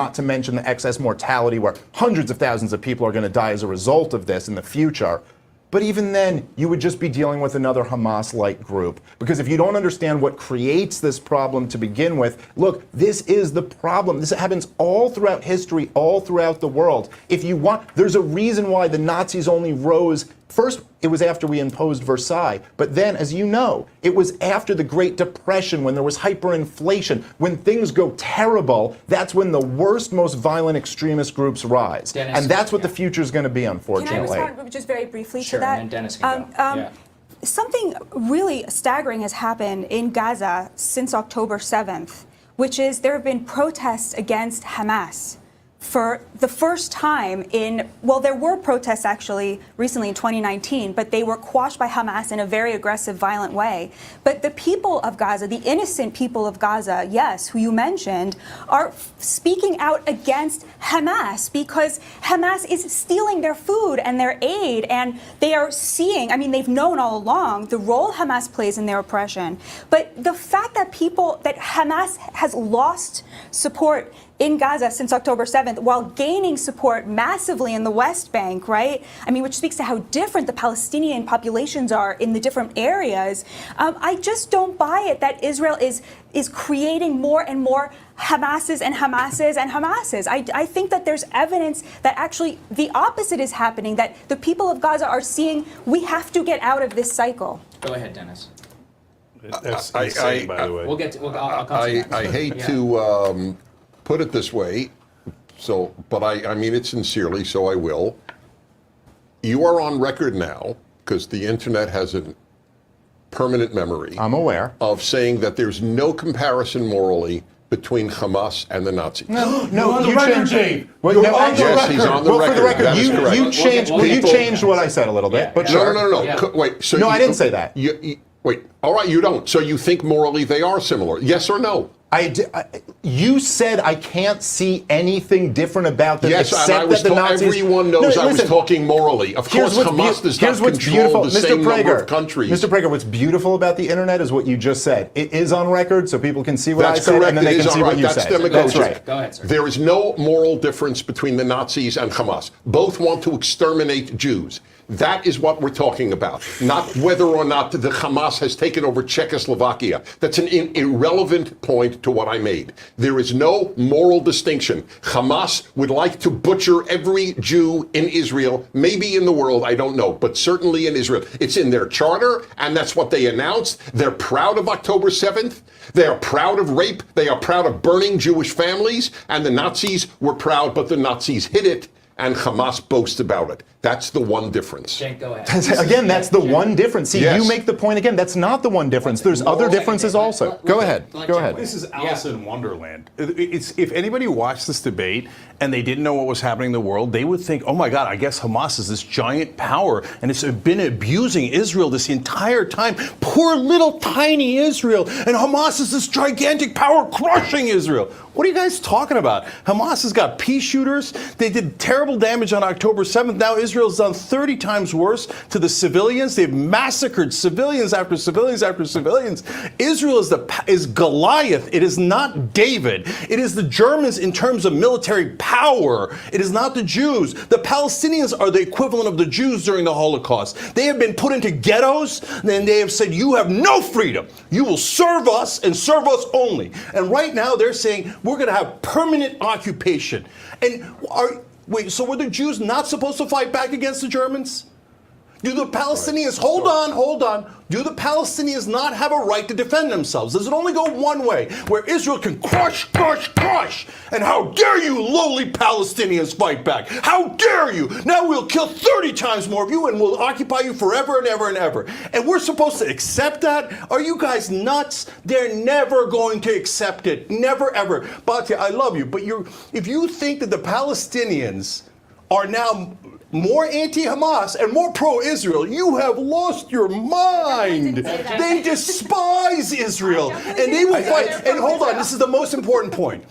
not to mention the excess mortality where hundreds of thousands of people are going to die as a result of this in the future. But even then, you would just be dealing with another Hamas-like group. Because if you don't understand what creates this problem to begin with, look, this is the problem. This happens all throughout history, all throughout the world. If you want, there's a reason why the Nazis only rose. First, it was after we imposed Versailles. But then, as you know, it was after the Great Depression, when there was hyperinflation, when things go terrible, that's when the worst, most violent extremist groups rise. Dennis, and that's what the future is going to be, unfortunately. Can I respond just very briefly to that? And then Dennis can go. Something really staggering has happened in Gaza since October 7th, which is there have been protests against Hamas. For the first time there were protests actually recently in 2019, but they were quashed by Hamas in a very aggressive, violent way. But the people of Gaza, the innocent people of Gaza, yes, who you mentioned, are speaking out against Hamas because Hamas is stealing their food and their aid, and they are seeing, I mean, they've known all along the role Hamas plays in their oppression. But the fact that Hamas has lost support in Gaza since October 7th, while gaining support massively in the West Bank, right? I mean, which speaks to how different the Palestinian populations are in the different areas. I just don't buy it that Israel is creating more and more Hamases and Hamases and Hamases. I think that there's evidence that actually the opposite is happening, that the people of Gaza are seeing we have to get out of this cycle. Go ahead, Dennis. That's insane, by the way. I'll come to that. I hate to put it this way, but I mean it sincerely, so I will. You are on record now, because the internet has a permanent memory. I'm aware. Of saying that there's no comparison morally between Hamas and the Nazis. No, you changed it. Yes, he's on the record. For the record, that is correct. you changed what I said a little bit. But sure. No. Yeah. Wait. So no, I didn't say that. Wait. All right, you don't. So you think morally they are similar? Yes or no? You said I can't see anything different about them except that the Nazis... Everyone knows I was talking morally. Of course, Hamas does not control the same number of countries. Mr. Prager, what's beautiful about the internet is what you just said. It is on record, so people can see what I said, and then they can see what you said. That's right. Go ahead, sir. There is no moral difference between the Nazis and Hamas. Both want to exterminate Jews. That is what we're talking about, not whether or not the Hamas has taken over Czechoslovakia. That's an irrelevant point to what I made. There is no moral distinction. Hamas would like to butcher every Jew in Israel, maybe in the world, I don't know, but certainly in Israel. It's in their charter, and that's what they announced. They're proud of October 7th. They are proud of rape. They are proud of burning Jewish families, and the Nazis were proud, but the Nazis hid it, and Hamas boasts about it. That's the one difference. Cenk, go ahead. Again, that's the one difference. See, yes. You make the point again. That's not the one difference. There's other differences also. Go ahead. Go ahead. This is Alice in Wonderland. If anybody watched this debate and they didn't know what was happening in the world, they would think, oh my God, I guess Hamas is this giant power and it's been abusing Israel this entire time. Poor little tiny Israel. And Hamas is this gigantic power crushing Israel. What are you guys talking about? Hamas has got pea shooters. They did terrible damage on October 7th. Now Israel's done 30 times worse to the civilians. They've massacred civilians after civilians after civilians. Israel is Goliath. It is not David. It is the Germans in terms of military power. It is not the Jews. The Palestinians are the equivalent of the Jews during the Holocaust. They have been put into ghettos, and they have said, you have no freedom. You will serve us and serve us only. And right now they're saying, we're going to have permanent occupation. And wait, so were the Jews not supposed to fight back against the Germans? Do the Palestinians, hold on, do the Palestinians not have a right to defend themselves? Does it only go one way, where Israel can crush? And how dare you lowly Palestinians fight back? How dare you? Now we'll kill 30 times more of you and we'll occupy you forever and ever and ever. And we're supposed to accept that? Are you guys nuts? They're never going to accept it. Never, ever. Batya, I love you, but if you think that the Palestinians are now more anti-Hamas and more pro-Israel, you have lost your mind. They despise Israel. And they will fight. And hold on, this is the most important point.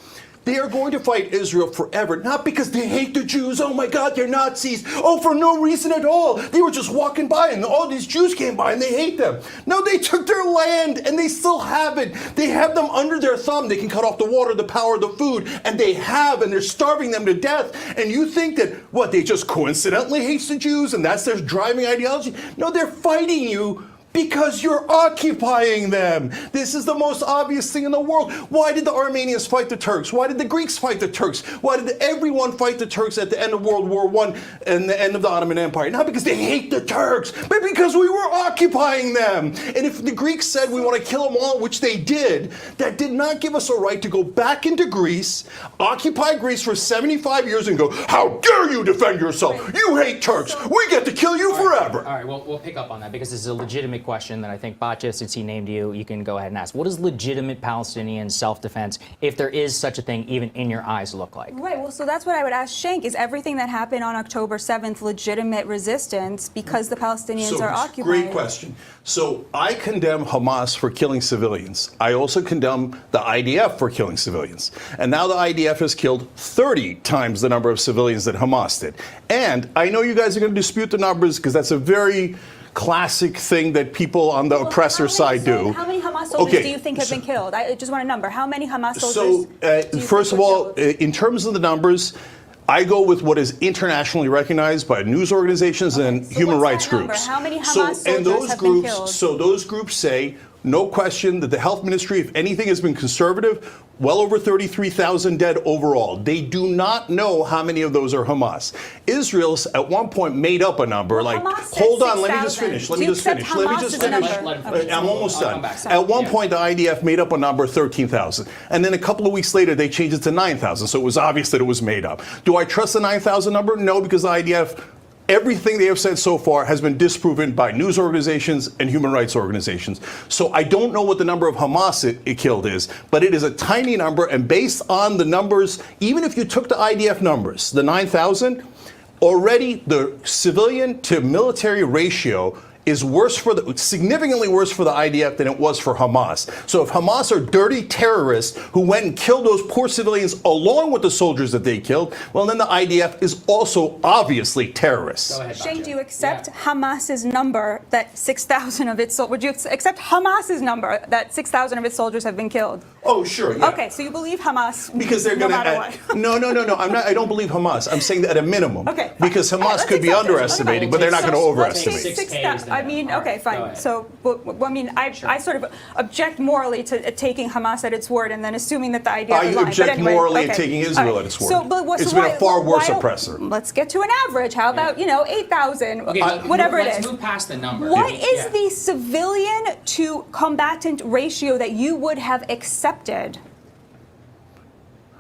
They are going to fight Israel forever, not because they hate the Jews. Oh my God, they're Nazis. Oh, for no reason at all. They were just walking by and all these Jews came by and they hate them. No, they took their land and they still have it. They have them under their thumb. They can cut off the water, the power, the food, and they're starving them to death. And you think that, what, they just coincidentally hate the Jews and that's their driving ideology? No, they're fighting you because you're occupying them. This is the most obvious thing in the world. Why did the Armenians fight the Turks? Why did the Greeks fight the Turks? Why did everyone fight the Turks at the end of World War I and the end of the Ottoman Empire? Not because they hate the Turks, but because we were occupying them. And if the Greeks said we want to kill them all, which they did, that did not give us a right to go back into Greece, occupy Greece for 75 years and go, how dare you defend yourself? You hate Turks. We get to kill you forever. All right, well, we'll pick up on that because this is a legitimate question that I think Batya, since he named you, you can go ahead and ask. What does legitimate Palestinian self-defense, if there is such a thing, even in your eyes, look like? Right, well, so that's what I would ask Cenk. Is everything that happened on October 7th legitimate resistance because the Palestinians are occupying? Great question. So I condemn Hamas for killing civilians. I also condemn the IDF for killing civilians. And now the IDF has killed 30 times the number of civilians that Hamas did. And I know you guys are going to dispute the numbers because that's a very classic thing that people on the oppressor side do. How many Hamas soldiers do you think have been killed? I just want a number. How many Hamas soldiers So, first of all, in terms of the numbers, I go with what is internationally recognized by news organizations and human rights groups. How many Hamas soldiers have been killed? So those groups say, no question, that the health ministry, if anything, has been conservative. Well over 33,000 dead overall. They do not know how many of those are Hamas. Israel's at one point made up a number. Well, like, Hamas said hold on, let me 6,000. just finish. Let Do me you just finish. accept Let me Hamas just as a finish. number? I'm almost done. back. At one point, the IDF made up a number 13,000, and then a couple of weeks later, they changed it to 9,000. So it was obvious that it was made up. Do I trust the 9,000 number? No, because the IDF. Everything they have said so far has been disproven by news organizations and human rights organizations. So I don't know what the number of Hamas it killed is, but it is a tiny number. And based on the numbers, even if you took the IDF numbers, the 9,000, already the civilian to military ratio is significantly worse for the IDF than it was for Hamas. So if Hamas are dirty terrorists who went and killed those poor civilians along with the soldiers that they killed, well, then the IDF is also obviously terrorists. Go ahead, Cenk, Batya. do you accept Hamas's number that 6,000 of its soldiers? Would you accept Hamas's number that 6,000 of its soldiers have been killed? Oh, sure. Yeah. Okay, so you believe Hamas Because they're no going matter to. what. No. I don't believe Hamas. I'm saying that at a minimum. Okay. Because Fine. Hamas Let's could be accept it. underestimating, Okay. but they're not going to Let's take overestimate. 6,000. I mean, okay, Go fine. ahead. So, well, I mean, I sort of object morally to taking Hamas at its word and then assuming that the idea I is lying. object But anyway, morally okay. at taking All Israel right. at its word. So, but It's been a far worse why don't- oppressor. Let's get to an average. How about 8,000? Okay, Whatever let's it is. move past the number. What is Yeah. the civilian to combatant ratio that you would have accepted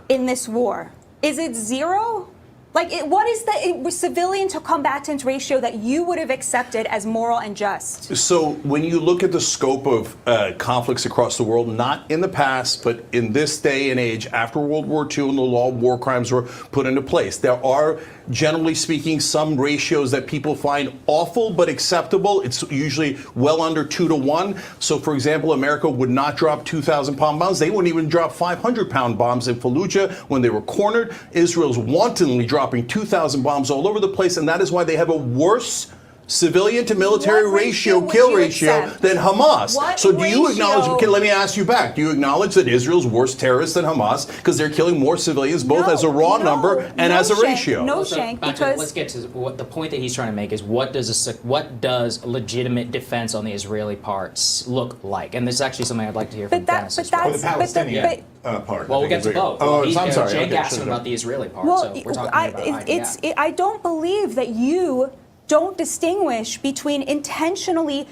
in this war? Is it 0? Like, what is the civilian to combatant ratio that you would have accepted as moral and just? So when you look at the scope of conflicts across the world, not in the past, but in this day and age, after World War II and the law of war crimes were put into place, there are, generally speaking, some ratios that people find awful but acceptable. It's usually well under 2 to 1. So, for example, America would not drop 2,000-pound bombs. They wouldn't even drop 500-pound bombs in Fallujah when they were cornered. Israel's wantonly dropping 2,000 bombs all over the place, and that is why they have a worse civilian to military What ratio ratio, would kill you ratio accept? than Hamas. What So do you ratio- acknowledge, okay, let me ask you back, do you acknowledge that Israel's worse terrorists than Hamas because they're killing more civilians both as a raw number and as a Cenk, ratio? No, So, Cenk, Batya, because let's get to what the point that he's trying to make is what does legitimate defense on the Israeli parts look like? And this is actually something I'd like to hear from Dennis as well. Or the Palestinian part. Well, I we'll think get is to bigger. both. Oh, He's I'm sorry. Cenk Okay, asked sure, him sure. about the Israeli part, well, so we're talking about IDF. I don't believe that you don't distinguish between intentionally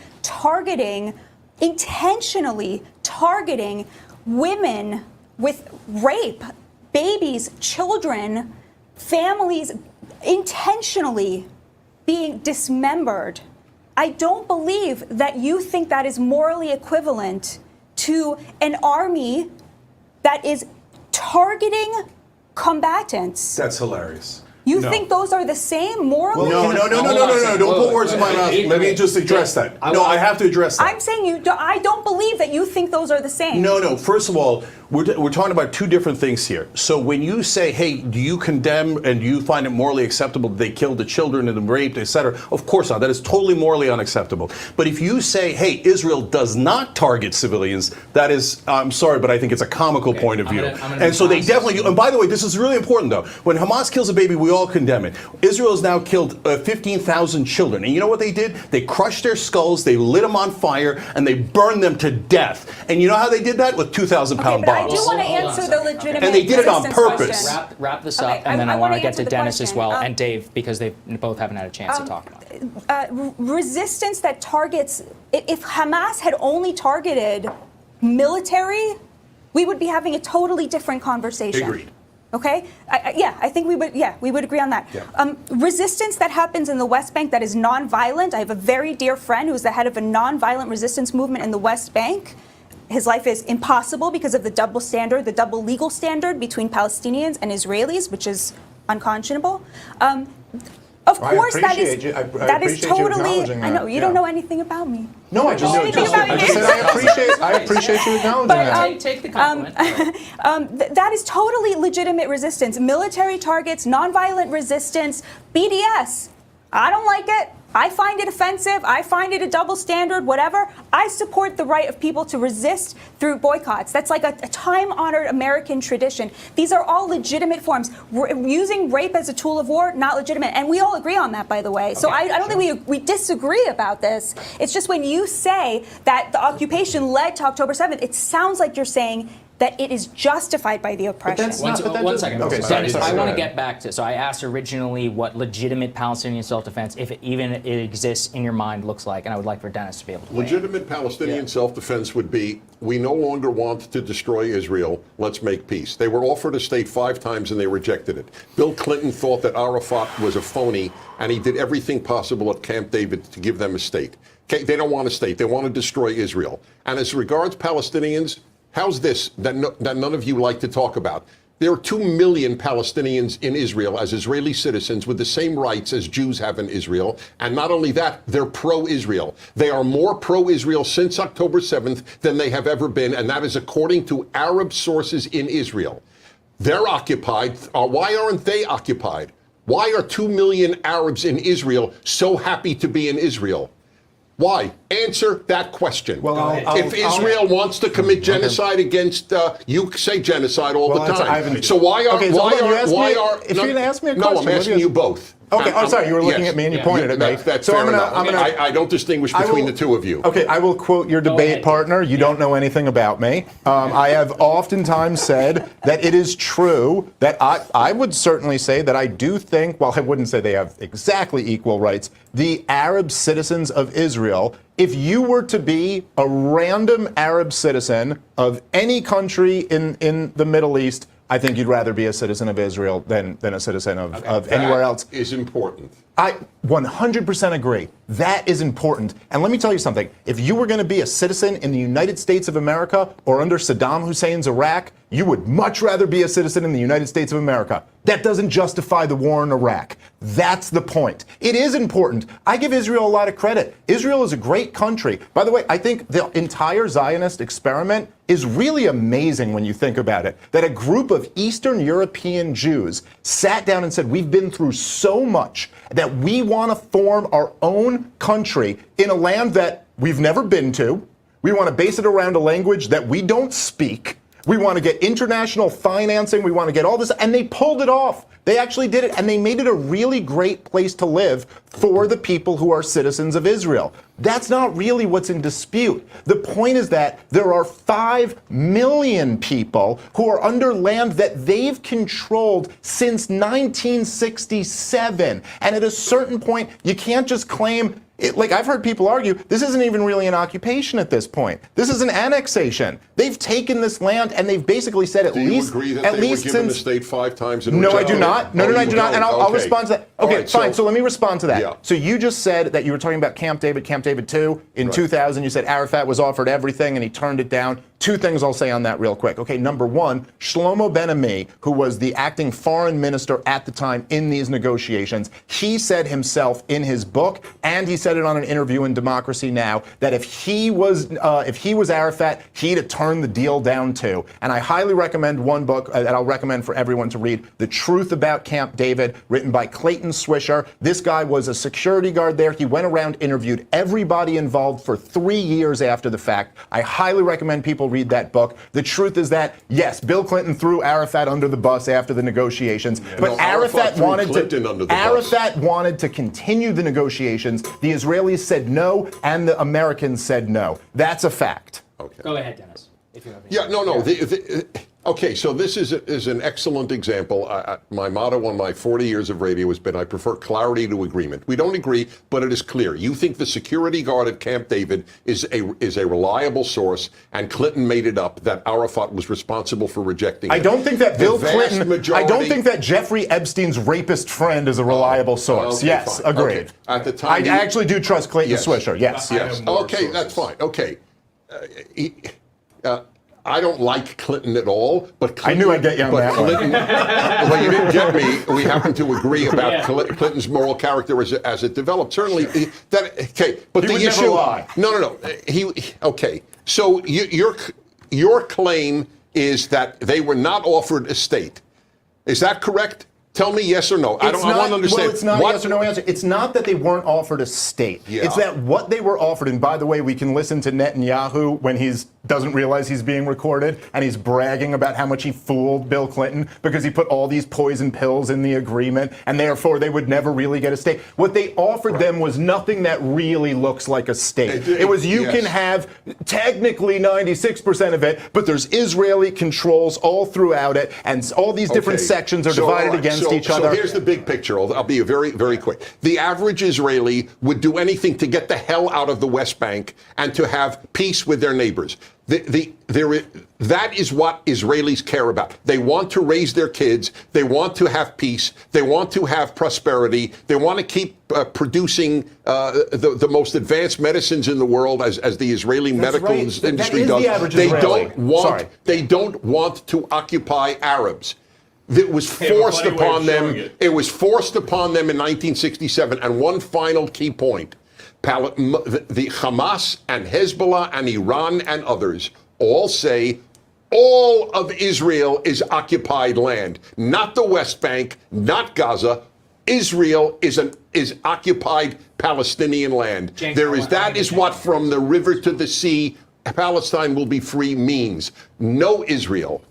targeting women with rape, babies, children, families intentionally being dismembered. I don't believe that you think that is morally equivalent to an army that is targeting combatants. That's hilarious. You No. think those are the same morally? No. Don't put words in my mouth. Let me just address that. No, I have to address that. I'm saying I don't believe that you think those are the same. No. First of all, we're talking about two different things here. So when you say, hey, do you condemn and do you find it morally acceptable that they killed the children and raped, etc.? Of course not. That is totally morally unacceptable. But if you say, hey, Israel does not target civilians, that is, I'm sorry, but I think it's a comical point of view. And so they definitely, and by the way, this is really important though. When Hamas kills a baby, we all condemn it. Israel has now killed 15,000 children. And you know what they did? They crushed their skulls, they lit them on fire, and they burned them to death. And you know how they did that? With 2,000-pound bombs. I do want to answer the legitimate And they did it on resistance purpose. question. Wrap this Okay, up, and then I want to get to answer the Dennis as question. well, and Dave, because they both haven't had a chance to talk about it. Resistance that targets, if Hamas had only targeted military, we would be having a totally different conversation. Agreed. Okay? I think we would agree on that. Yeah. Resistance that happens in the West Bank that is nonviolent. I have a very dear friend who's the head of a nonviolent resistance movement in the West Bank. His life is impossible because of the double standard, the double legal standard between Palestinians and Israelis, which is unconscionable. Of course, that is totally. I know you don't know anything about me. No, I just said I appreciate you acknowledging that. Take the compliment. That is totally legitimate resistance. Military targets, nonviolent resistance, BDS. I don't like it. I find it offensive. I find it a double standard, whatever. I support the right of people to resist through boycotts. That's like a time-honored American tradition. These are all legitimate forms. Using rape as a tool of war, not legitimate. And we all agree on that, by the way. So I don't think we disagree about this. It's just when you say that the occupation led to October 7th, it sounds like you're saying that it is justified by the oppression. One second. Okay, Dennis, sorry, I want to go ahead. get back to, so I asked originally what legitimate Palestinian self-defense, if it even it exists in your mind, looks like, and I would like for Dennis to be able to weigh in. Legitimate Palestinian self-defense would be, we no longer want to destroy Israel, let's make peace. They were offered a state 5 times and they rejected it. Bill Clinton thought that Arafat was a phony, and he did everything possible at Camp David to give them a state. Okay, they don't want a state, they want to destroy Israel. And as regards Palestinians, how's this that none of you like to talk about? There are 2 million Palestinians in Israel as Israeli citizens with the same rights as Jews have in Israel. And not only that, they're pro-Israel. They are more pro-Israel since October 7th than they have ever been. And that is according to Arab sources in Israel. They're occupied. Why aren't they occupied? Why are 2 million Arabs in Israel so happy to be in Israel? Why? Answer that question. Well, if Israel wants to commit genocide against, you say genocide all the time. So why are? If you're going to ask me a question, no, I'm asking you both. Okay. Oh, sorry. You were looking at me and you pointed at me. That's fair enough. I don't distinguish between the two of you. Okay. I will quote your debate partner. You don't know anything about me. I have oftentimes said that it is true that I would certainly say that I do think, while I wouldn't say they have exactly equal rights, the Arab citizens of Israel, if you were to be a random Arab citizen of any country in the Middle East, I think you'd rather be a citizen of Israel than a citizen of anywhere else. That is important. I 100% agree. That is important. And let me tell you something. If you were going to be a citizen in the United States of America or under Saddam Hussein's Iraq, you would much rather be a citizen in the United States of America. That doesn't justify the war in Iraq. That's the point. It is important. I give Israel a lot of credit. Israel is a great country. By the way, I think the entire Zionist experiment is really amazing when you think about it. That a group of Eastern European Jews sat down and said, we've been through so much that we want to form our own country in a land that we've never been to. We want to base it around a language that we don't speak. We want to get international financing. We want to get all this. And they pulled it off. They actually did it. And they made it a really great place to live for the people who are citizens of Israel. That's not really what's in dispute. The point is that there are 5 million people who are under land that they've controlled since 1967. And at a certain point, you can't just claim like I've heard people argue, this isn't even really an occupation at this point. This is an annexation. They've taken this land and they've basically said Do you agree that they were given the state 5 times? No, I do not. No, I do not. And I'll respond to that. Okay, right, fine. So let me respond to that. Yeah. So you just said that you were talking about Camp David 2. In 2000, you said Arafat was offered everything and he turned it down. Two things I'll say on that real quick. Okay, number one, Shlomo Ben-Ami, who was the acting foreign minister at the time in these negotiations, he said himself in his book, and he said it on an interview in Democracy Now!, that if he was Arafat, he'd have turned the deal down too. And I highly recommend one book that I'll recommend for everyone to read, The Truth About Camp David, written by Clayton Swisher. This guy was a security guard there. He went around, interviewed everybody involved for 3 years after the fact. I highly recommend people read that book. The truth is that, yes, Bill Clinton threw Arafat under the bus after the negotiations, but No, Arafat wanted Clinton under the bus. Arafat wanted to continue the negotiations. The Israelis said no, and the Americans said no. That's a fact. Okay. Go ahead, Dennis. If you have any. Yeah, no. Okay, so this is an excellent example. My motto on my 40 years of radio has been, I prefer clarity to agreement. We don't agree, but it is clear. You think the security guard at Camp David is a reliable source, and Clinton made it up that Arafat was responsible for rejecting it. I don't think that Bill Clinton, I don't majority- think that Jeffrey Epstein's rapist friend is a reliable source. okay, yes, fine. agreed. Okay. At the time, I actually do trust Clayton Yes. Swisher. Yes. Yes. Okay, that's fine. Okay. I don't like Clinton at all, but Clinton, I knew I'd get you on that one. Clinton, well, you didn't get me. We happen to agree about Clinton's moral character as it developed. Certainly, okay. But He the would never issue, lie. no. Okay. So your claim is that they were not offered a state. Is that correct? Tell me yes or no. I want to understand. Well, it's not a yes or no answer. It's not that they weren't offered a state. Yeah. It's that what they were offered, and by the way, we can listen to Netanyahu when he doesn't realize he's being recorded, and he's bragging about how much he fooled Bill Clinton because he put all these poison pills in the agreement, and therefore they would never really get a state. What they offered them was nothing that really looks like a state. It was you can have technically 96% of it, but there's Israeli controls all throughout it, and all these different sections are divided against each other. So here's the big picture. I'll be very, very quick. The average Israeli would do anything to get the hell out of the West Bank and to have peace with their neighbors. That is what Israelis care about. They want to raise their kids. They want to have peace. They want to have prosperity. They want to keep producing the most advanced medicines in the world, as the Israeli medical industry does. They don't want to occupy Arabs. It was forced upon them. It was forced upon them in 1967. And one final key point. The Hamas and Hezbollah and Iran and others all say all of Israel is occupied land, not the West Bank, not Gaza. Israel is occupied Palestinian land. That is what from the river to the sea, Palestine will be free means. No Israel.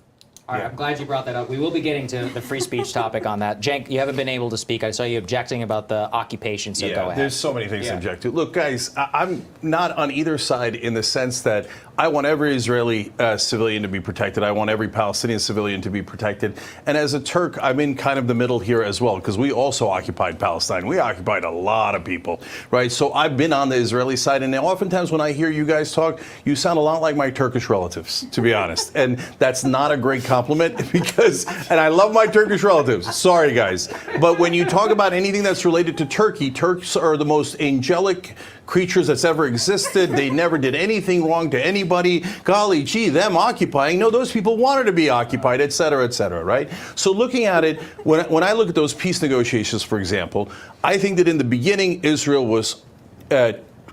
All right, I'm glad you brought that up. We will be getting to the free speech topic on that. Cenk, you haven't been able to speak. I saw you objecting about the occupation, so go ahead. There's so many things to object to. Look, guys, I'm not on either side in the sense that I want every Israeli civilian to be protected. I want every Palestinian civilian to be protected. And as a Turk, I'm in kind of the middle here as well, because we also occupied Palestine. We occupied a lot of people, right? So I've been on the Israeli side, and oftentimes when I hear you guys talk, you sound a lot like my Turkish relatives, to be honest. And that's not a great compliment because, and I love my Turkish relatives. Sorry, guys. But when you talk about anything that's related to Turkey, Turks are the most angelic creatures that's ever existed. They never did anything wrong to anybody. Golly gee, them occupying. No, those people wanted to be occupied, et cetera, right? So looking at it, when I look at those peace negotiations, for example, I think that in the beginning, Israel was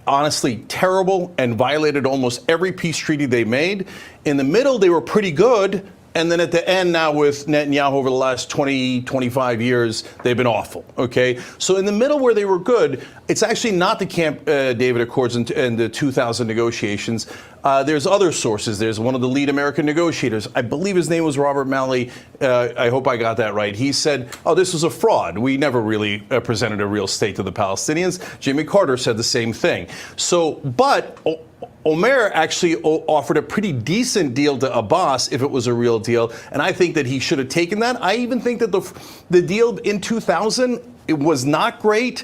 honestly terrible and violated almost every peace treaty they made. In the middle, they were pretty good. And then at the end now with Netanyahu over the last 20, 25 years, they've been awful, okay? So in the middle where they were good, it's actually not the Camp David Accords and the 2000 negotiations. There's other sources. There's one of the lead American negotiators. I believe his name was Robert Malley. I hope I got that right. He said, oh, this was a fraud. We never really presented a real state to the Palestinians. Jimmy Carter said the same thing. So, but Omer actually offered a pretty decent deal to Abbas if it was a real deal, and I think that he should have taken that. I even think that the deal in 2000, it was not great,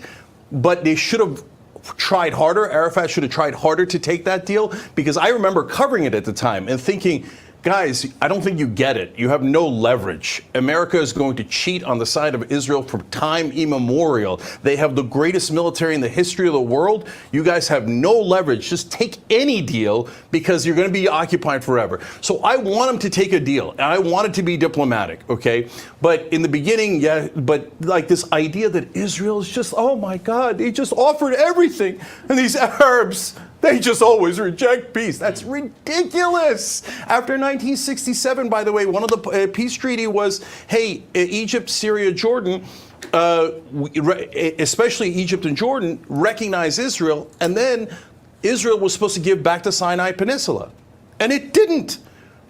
but they should have tried harder. Arafat should have tried harder to take that deal, because I remember covering it at the time and thinking, Guys, I don't think you get it. You have no leverage. America is going to cheat on the side of Israel from time immemorial. They have the greatest military in the history of the world. You guys have no leverage. Just take any deal because you're going to be occupied forever. So I want them to take a deal, and I want it to be diplomatic, okay? But in the beginning, yeah, but like this idea that Israel is just, oh my God, they just offered everything. And these Arabs, they just always reject peace. That's ridiculous. After 1967, by the way, one of the peace treaty was, hey, Egypt, Syria, Jordan, especially Egypt and Jordan, recognize Israel, and then Israel was supposed to give back the Sinai Peninsula. And it didn't.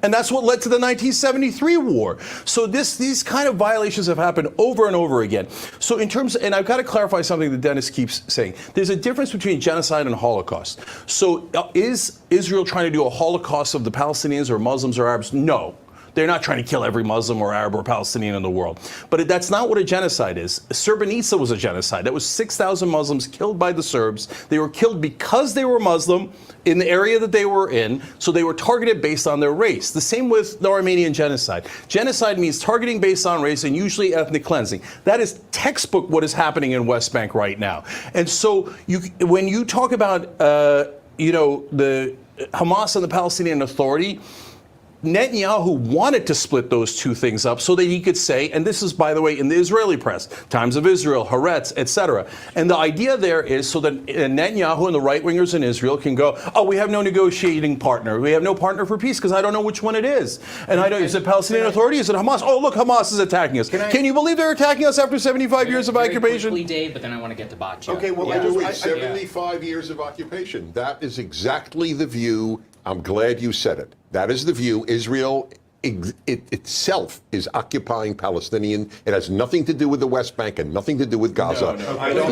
And that's what led to the 1973 war. So these kind of violations have happened over and over again. So in terms, and I've got to clarify something that Dennis keeps saying. There's a difference between genocide and Holocaust. So is Israel trying to do a Holocaust of the Palestinians or Muslims or Arabs? No. They're not trying to kill every Muslim or Arab or Palestinian in the world. But that's not what a genocide is. Srebrenica was a genocide. That was 6,000 Muslims killed by the Serbs. They were killed because they were Muslim in the area that they were in, so they were targeted based on their race. The same with the Armenian genocide. Genocide means targeting based on race and usually ethnic cleansing. That is textbook what is happening in West Bank right now. And so when you talk about the Hamas and the Palestinian Authority, Netanyahu wanted to split those two things up so that he could say, and this is, by the way, in the Israeli press, Times of Israel, Haaretz, etc. And the idea there is so that Netanyahu and the right-wingers in Israel can go, oh, we have no negotiating partner. We have no partner for peace because I don't know which one it is. And I don't, is it Palestinian Authority? Is it Hamas? Oh, look, Hamas is attacking us. Can you believe they're attacking us after 75 years of occupation? Quickly, Dave, but then I want to get to Batya. Okay, well, wait, 75 years of occupation. That is exactly the view. I'm glad you said it. That is the view. Israel itself is occupying Palestinian. It has nothing to do with the West Bank and nothing to do with Gaza.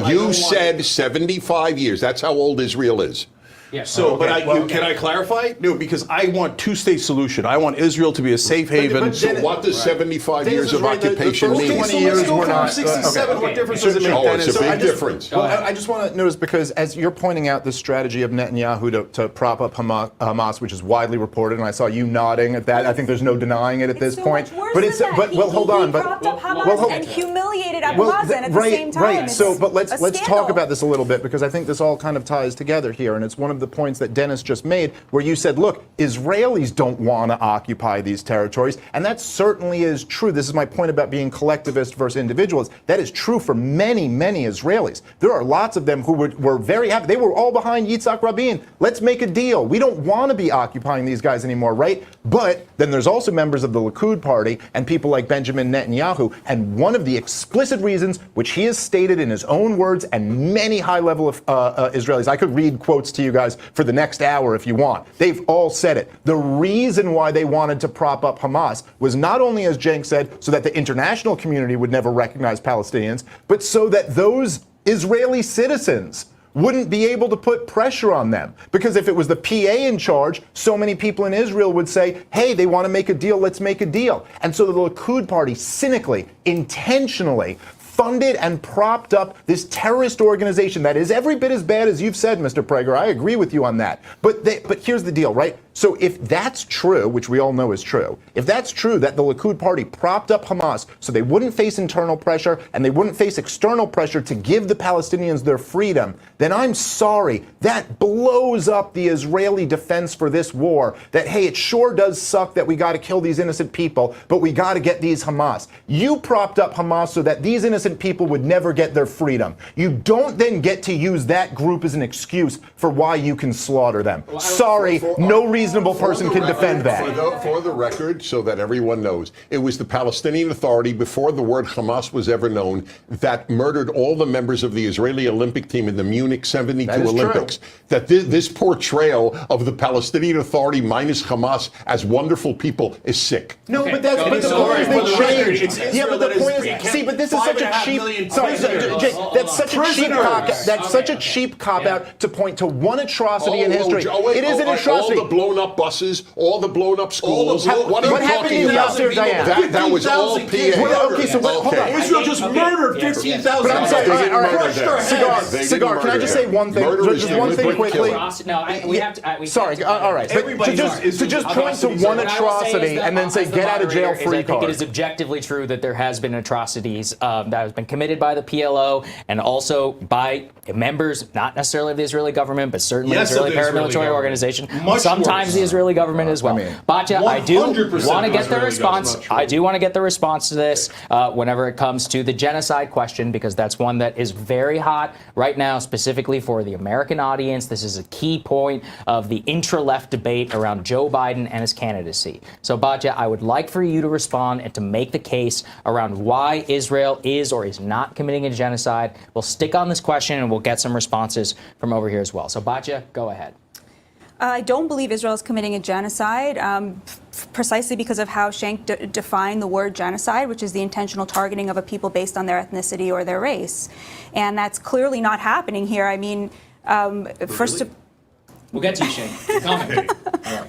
You said 75 years. That's how old Israel is. Yeah. So, can I clarify? No, because I want two-state solution. I want Israel to be a safe haven. So what does 75 years of occupation mean? 20 years we're not. 67. What difference does it make? Oh, it's a big difference. Well, I just want to notice, because as you're pointing out this strategy of Netanyahu to prop up Hamas, which is widely reported, and I saw you nodding at that. I think there's no denying it at this point. But it's hold on. But propped up Hamas and humiliated Abu Mazen at the same time. Right. So, but let's talk about this a little bit, because I think this all kind of ties together here, and it's one of the points that Dennis just made, where you said, look, Israelis don't want to occupy these territories, and that certainly is true. This is my point about being collectivist versus individualist. That is true for many, many Israelis. There are lots of them who were very happy. They were all behind Yitzhak Rabin. Let's make a deal. We don't want to be occupying these guys anymore, right? But then there's also members of the Likud party and people like Benjamin Netanyahu, and one of the explicit reasons, which he has stated in his own words and many high-level Israelis, I could read quotes to you guys for the next hour if you want. They've all said it. The reason why they wanted to prop up Hamas was not only, as Cenk said, so that the international community would never recognize Palestinians, but so that those Israeli citizens wouldn't be able to put pressure on them. Because if it was the PA in charge, so many people in Israel would say, hey, they want to make a deal, let's make a deal. And so the Likud party cynically, intentionally funded and propped up this terrorist organization that is every bit as bad as you've said, Mr. Prager. I agree with you on that. But here's the deal, right? So if that's true, which we all know is true, if that's true that the Likud party propped up Hamas so they wouldn't face internal pressure and they wouldn't face external pressure to give the Palestinians their freedom, then I'm sorry, that blows up the Israeli defense for this war. That, hey, it sure does suck that we got to kill these innocent people, but we got to get these Hamas. You propped up Hamas so that these innocent people would never get their freedom. You don't then get to use that group as an excuse for why you can slaughter them. Sorry, no reasonable person can defend that. For the record, so that everyone knows, it was the Palestinian Authority, before the word Hamas was ever known, that murdered all the members of the Israeli Olympic team in the Munich 72 Olympics. True. That this portrayal of the Palestinian Authority minus Hamas as wonderful people is sick. No, but that's the point is they changed. Yeah, but the point is, see, but this is such a cheap. million Sorry, prisoners. Jake, that's such a cheap cop. Prisoners. That's such a cheap cop out to point to one atrocity in history. It is an atrocity. All the blown up buses, all the blown up schools. What happened in Yasser, Diane? That was all PA. Okay, so hold on. Israel just murdered 15,000. But I'm sorry, all right. They didn't Cigar, can I murder just them. say one thing? Murder is Just one thing deliberate quickly. killing. We have to. Sorry, all right. But to just point to one atrocity and then say get out of jail free I think it card. is objectively true that there has been atrocities that has been committed by the PLO and also by members, not necessarily of the Israeli government, but certainly Yes, Israeli of the Israeli paramilitary government. organization. Much Sometimes worse. the Israeli government as well. Batya, I do 100% want to get the Israeli response. government. I do want to get the response to this whenever it comes to the genocide question, because that's one that is very hot right now, specifically for the American audience. This is a key point of the intra-left debate around Joe Biden and his candidacy. So, Batya, I would like for you to respond and to make the case around why Israel is or is not committing a genocide. We'll stick on this question and we'll get some responses from over here as well. So, Batya, go ahead. I don't believe Israel is committing a genocide, precisely because of how Cenk defined the word genocide, which is the intentional targeting of a people based on their ethnicity or their race. And that's clearly not happening here. I mean, first of We'll get to you, Shane. You're coming.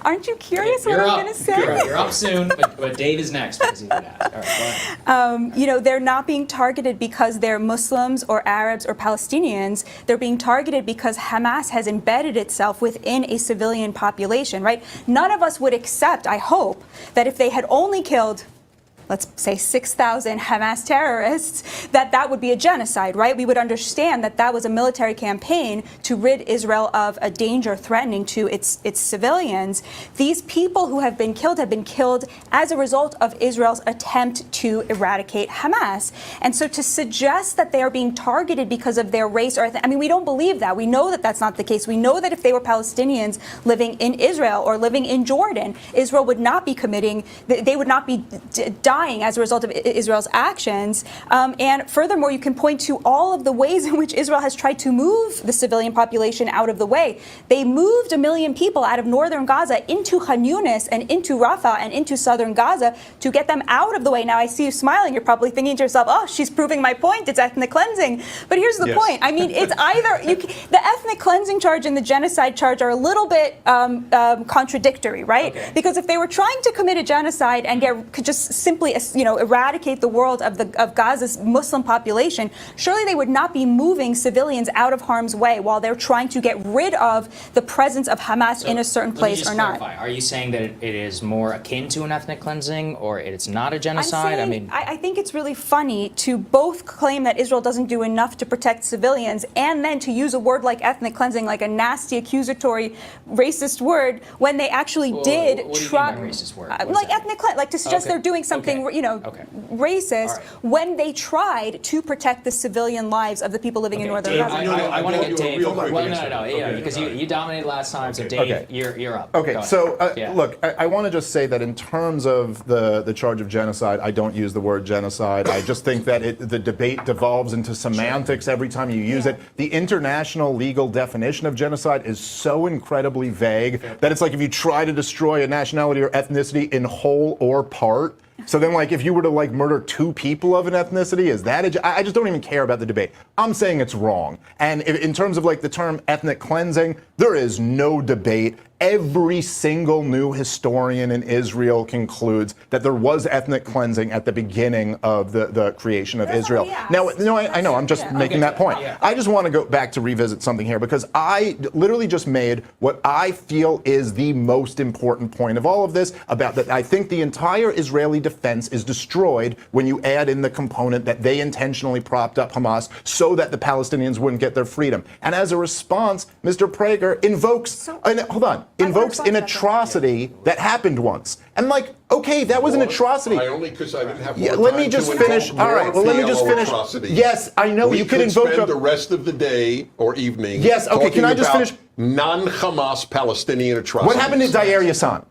Aren't you curious what You're I'm up. going to say? You're up soon, but Dave is next because he's going to ask. All right, go ahead. You know, they're not being targeted because they're Muslims or Arabs or Palestinians. They're being targeted because Hamas has embedded itself within a civilian population, right? None of us would accept, I hope, that if they had only killed, let's say 6,000 Hamas terrorists, that would be a genocide, right? We would understand that that was a military campaign to rid Israel of a danger threatening to its civilians. These people who have been killed as a result of Israel's attempt to eradicate Hamas. And so to suggest that they are being targeted because of their race or I mean, we don't believe that. We know that that's not the case. We know that if they were Palestinians living in Israel or living in Jordan, Israel would not be they would not be dying as a result of Israel's actions. And furthermore, you can point to all of the ways in which Israel has tried to move the civilian population out of the way. They moved 1 million people out of northern Gaza into Khan Yunis and into Rafah and into southern Gaza to get them out of the way. Now, I see you smiling. You're probably thinking to yourself, oh, she's proving my point. It's ethnic cleansing. But here's the point. I mean, it's either the ethnic cleansing charge and the genocide charge are a little bit contradictory, right? Okay. Because if they were trying to commit a genocide and could just simply eradicate the world of Gaza's Muslim population, surely they would not be moving civilians out of harm's way while they're trying to get rid of the presence of Hamas in a certain place or not. Clarify. Are you saying that it is more akin to an ethnic cleansing or it's not a genocide? I think it's really funny to both claim that Israel doesn't do enough to protect civilians and then to use a word like ethnic cleansing, like a nasty, accusatory, racist word, when they actually did what do you try. mean by racist word? Like ethnic cleansing, like to suggest they're doing something, racist when they tried to protect the civilian lives of the people living in northern Dave, Gaza. I want to get Dave. real quick Because you dominated last time, so Dave, you're up. Okay, Go so ahead. look, I want to just say that in terms of the charge of genocide, I don't use the word genocide. I just think that the debate devolves into semantics every time you use it. The international legal definition of genocide is so incredibly vague that it's like if you try to destroy a nationality or ethnicity in whole or part. So then, like, if you were to, like, murder 2 people of an ethnicity, is that I just don't even care about the debate. I'm saying it's wrong. And in terms of, like, the term ethnic cleansing, there is no debate. Every single new historian in Israel concludes that there was ethnic cleansing at the beginning of the creation of Israel. Now, no, I know. I'm just making that point. I just want to go back to revisit something here because I literally just made what I feel is the most important point of all of this about that. I think the entire Israeli defense is destroyed when you add in the component that they intentionally propped up Hamas so that the Palestinians wouldn't get their freedom. And as a response, Mr. Prager invokes an atrocity that happened once. And like, okay, that was an atrocity. Only because I didn't have more time let me just finish. All right, well, let me just finish. Atrocities. Yes, I know you could invoke spend the rest of the day or evening. Yes, okay, can I just finish? Non-Hamas Palestinian atrocities. What happened to Dayer Yassan?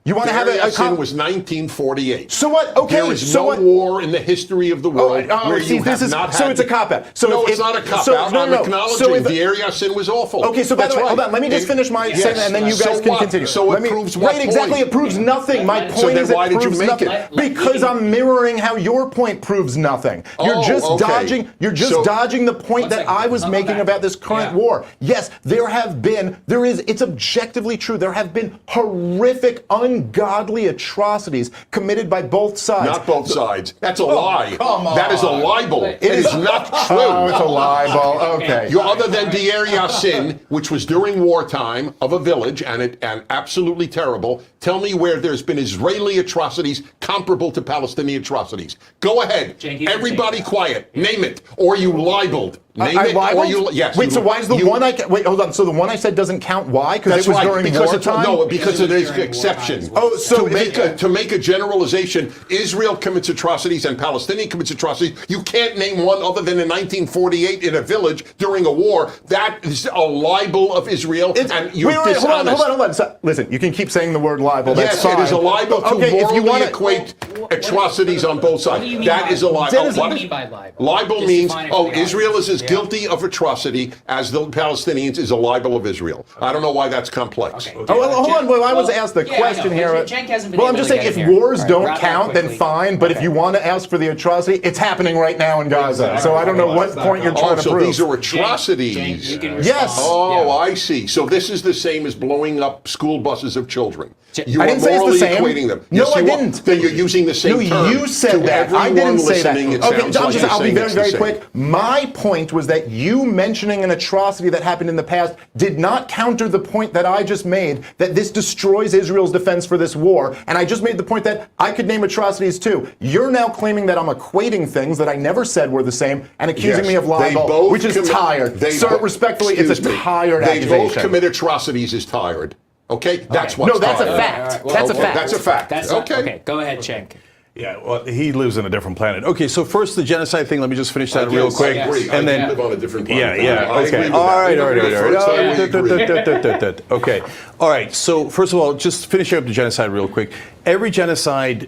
You want to have Batya a sin was 1948. So what? Okay, There is so no what? war in the history of the world where see, you this have is, not so had. it's a cop-out. So no, if, it's not a cop-out. so, no, I'm no, acknowledging so if, the Batya sin was awful. Okay, so by that's the way, right. hold on. Let me just finish my statement, and then you guys so can what? continue. So Let it me, proves what right? Exactly. point? It proves nothing. My So point then is, it why did you proves make nothing it? because I'm mirroring how your point proves nothing. You're just okay. dodging. You're just So- dodging the point that I was making about this current war. Yes, it's objectively true. There have been horrific, ungodly atrocities committed by both sides. Not both sides. That's a lie. come on. That is a libel. It is not true. Oh, it's a libel. Okay. You other than Batya sin, which was during wartime of a village and absolutely terrible, tell me where there's been Israeli atrocities comparable to Palestinian atrocities. Go ahead. Cenk, Everybody quiet. Name it. Or you libeled. Name I it. libeled? Or you yes. Wait, so why is the one wait, hold on. So the one I said doesn't count. Why? Because it was during wartime? Because it is exception. Oh, so to make a generalization, Israel commits atrocities and Palestinian commits atrocities. You can't name one other than in 1948 in a village during a war. That is a libel of Israel, and you're dishonest. Hold on. So, listen, you can keep saying the word libel. That's Yes, fine. it is a libel to Okay, if you morally want equate atrocities on both sides. What do you mean That by- is a libel. Dennis, What what do is- you mean by libel? Libel Just means, define it for the Israel is as audience. guilty of atrocity as the Palestinians is a libel of Israel. I don't know why that's complex. Okay. Oh, well, hold on. Well, I was Well, asked the yeah, I question know, here. but Cenk hasn't been Well, I'm able just to saying, get if here. wars All right, don't wrap it up count, then quickly. fine. But if you want to ask for the atrocity, it's happening right now in Gaza. So I don't know what point you're trying to so prove. these are Cenk, atrocities. you can Yes. respond. Oh, Yeah. I see. So this is the same as blowing up school buses of children. You I are didn't say it's the morally same. equating them. No, Yes, I you are. didn't. Then you're using the same No, term. you said To that. I everyone didn't say that. listening, it Okay, sounds I'll like you're be saying very, it's the very same. quick. My point was that you mentioning an atrocity that happened in the past did not counter the point that I just made, that this destroys Israel's defense for this war. And I just made the point that I could name atrocities too. You're now claiming that I'm equating things that I never said were the same and accusing Yes, me of they libel, both which is commit- tired. they Sir, bo- respectfully, it's a excuse me. tired They accusation. both commit atrocities is tired. Okay? That's what's No, that's a tired. fact. Well, That's a okay, fact. That's a fact. That's okay. Go ahead, Cenk. Yeah, well, he lives in a different planet. Okay, so first the genocide thing. Let me just finish that real quick, I agree. and then live on a different planet. yeah. I agree Okay. with All that. right. First time we agree. Okay. All right. So first of all, just finishing up the genocide real quick. Every genocide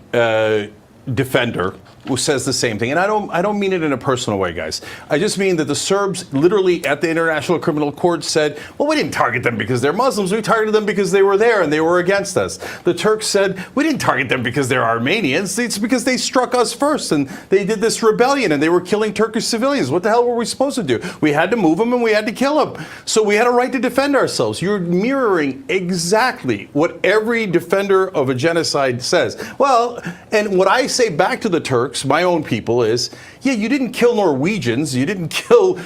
defender who says the same thing, and I don't mean it in a personal way, guys. I just mean that the Serbs literally at the International Criminal Court said, well, we didn't target them because they're Muslims. We targeted them because they were there and they were against us. The Turks said, we didn't target them because they're Armenians. It's because they struck us first and they did this rebellion and they were killing Turkish civilians. What the hell were we supposed to do? We had to move them and we had to kill them. So we had a right to defend ourselves. You're mirroring exactly what every defender of a genocide says. Well, and what I say back to the Turks, my own people, is, yeah, you didn't kill Norwegians, you didn't kill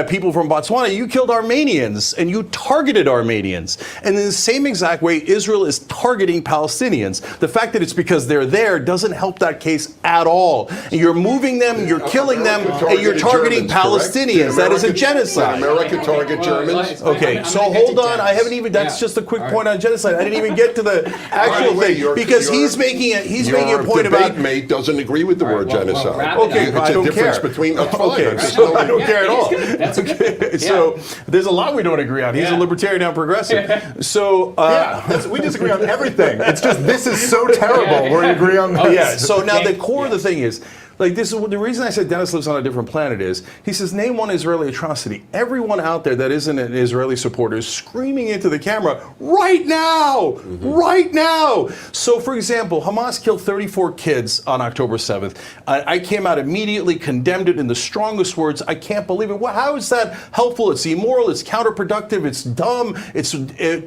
people from Botswana, you killed Armenians, and you targeted Armenians. And in the same exact way, Israel is targeting Palestinians. The fact that it's because they're there doesn't help that case at all. And you're moving them, you're killing them, and you're targeting Palestinians. That is a genocide. Did America target Germans? Okay, so hold on. I haven't even. That's just a quick point on genocide. I didn't even get to the actual thing because he's making a point about. Your mate doesn't agree with the word genocide. wrap it up. Okay, It's I a don't difference care. between. That's fine. Okay, I'm just so I telling don't you. care at all. That's okay. So there's a lot we don't agree on. He's a Yeah. libertarian and progressive. So We disagree on everything. It's just this is so terrible. We agree on this. yeah. So now the core of the thing is. Like this is the reason I said Dennis lives on a different planet is he says name one Israeli atrocity. Everyone out there that isn't an Israeli supporter is screaming into the camera right now, right now. So for example, Hamas killed 34 kids on October 7th. I came out immediately, condemned it in the strongest words. I can't believe it. How is that helpful? It's immoral. It's counterproductive. It's dumb. It's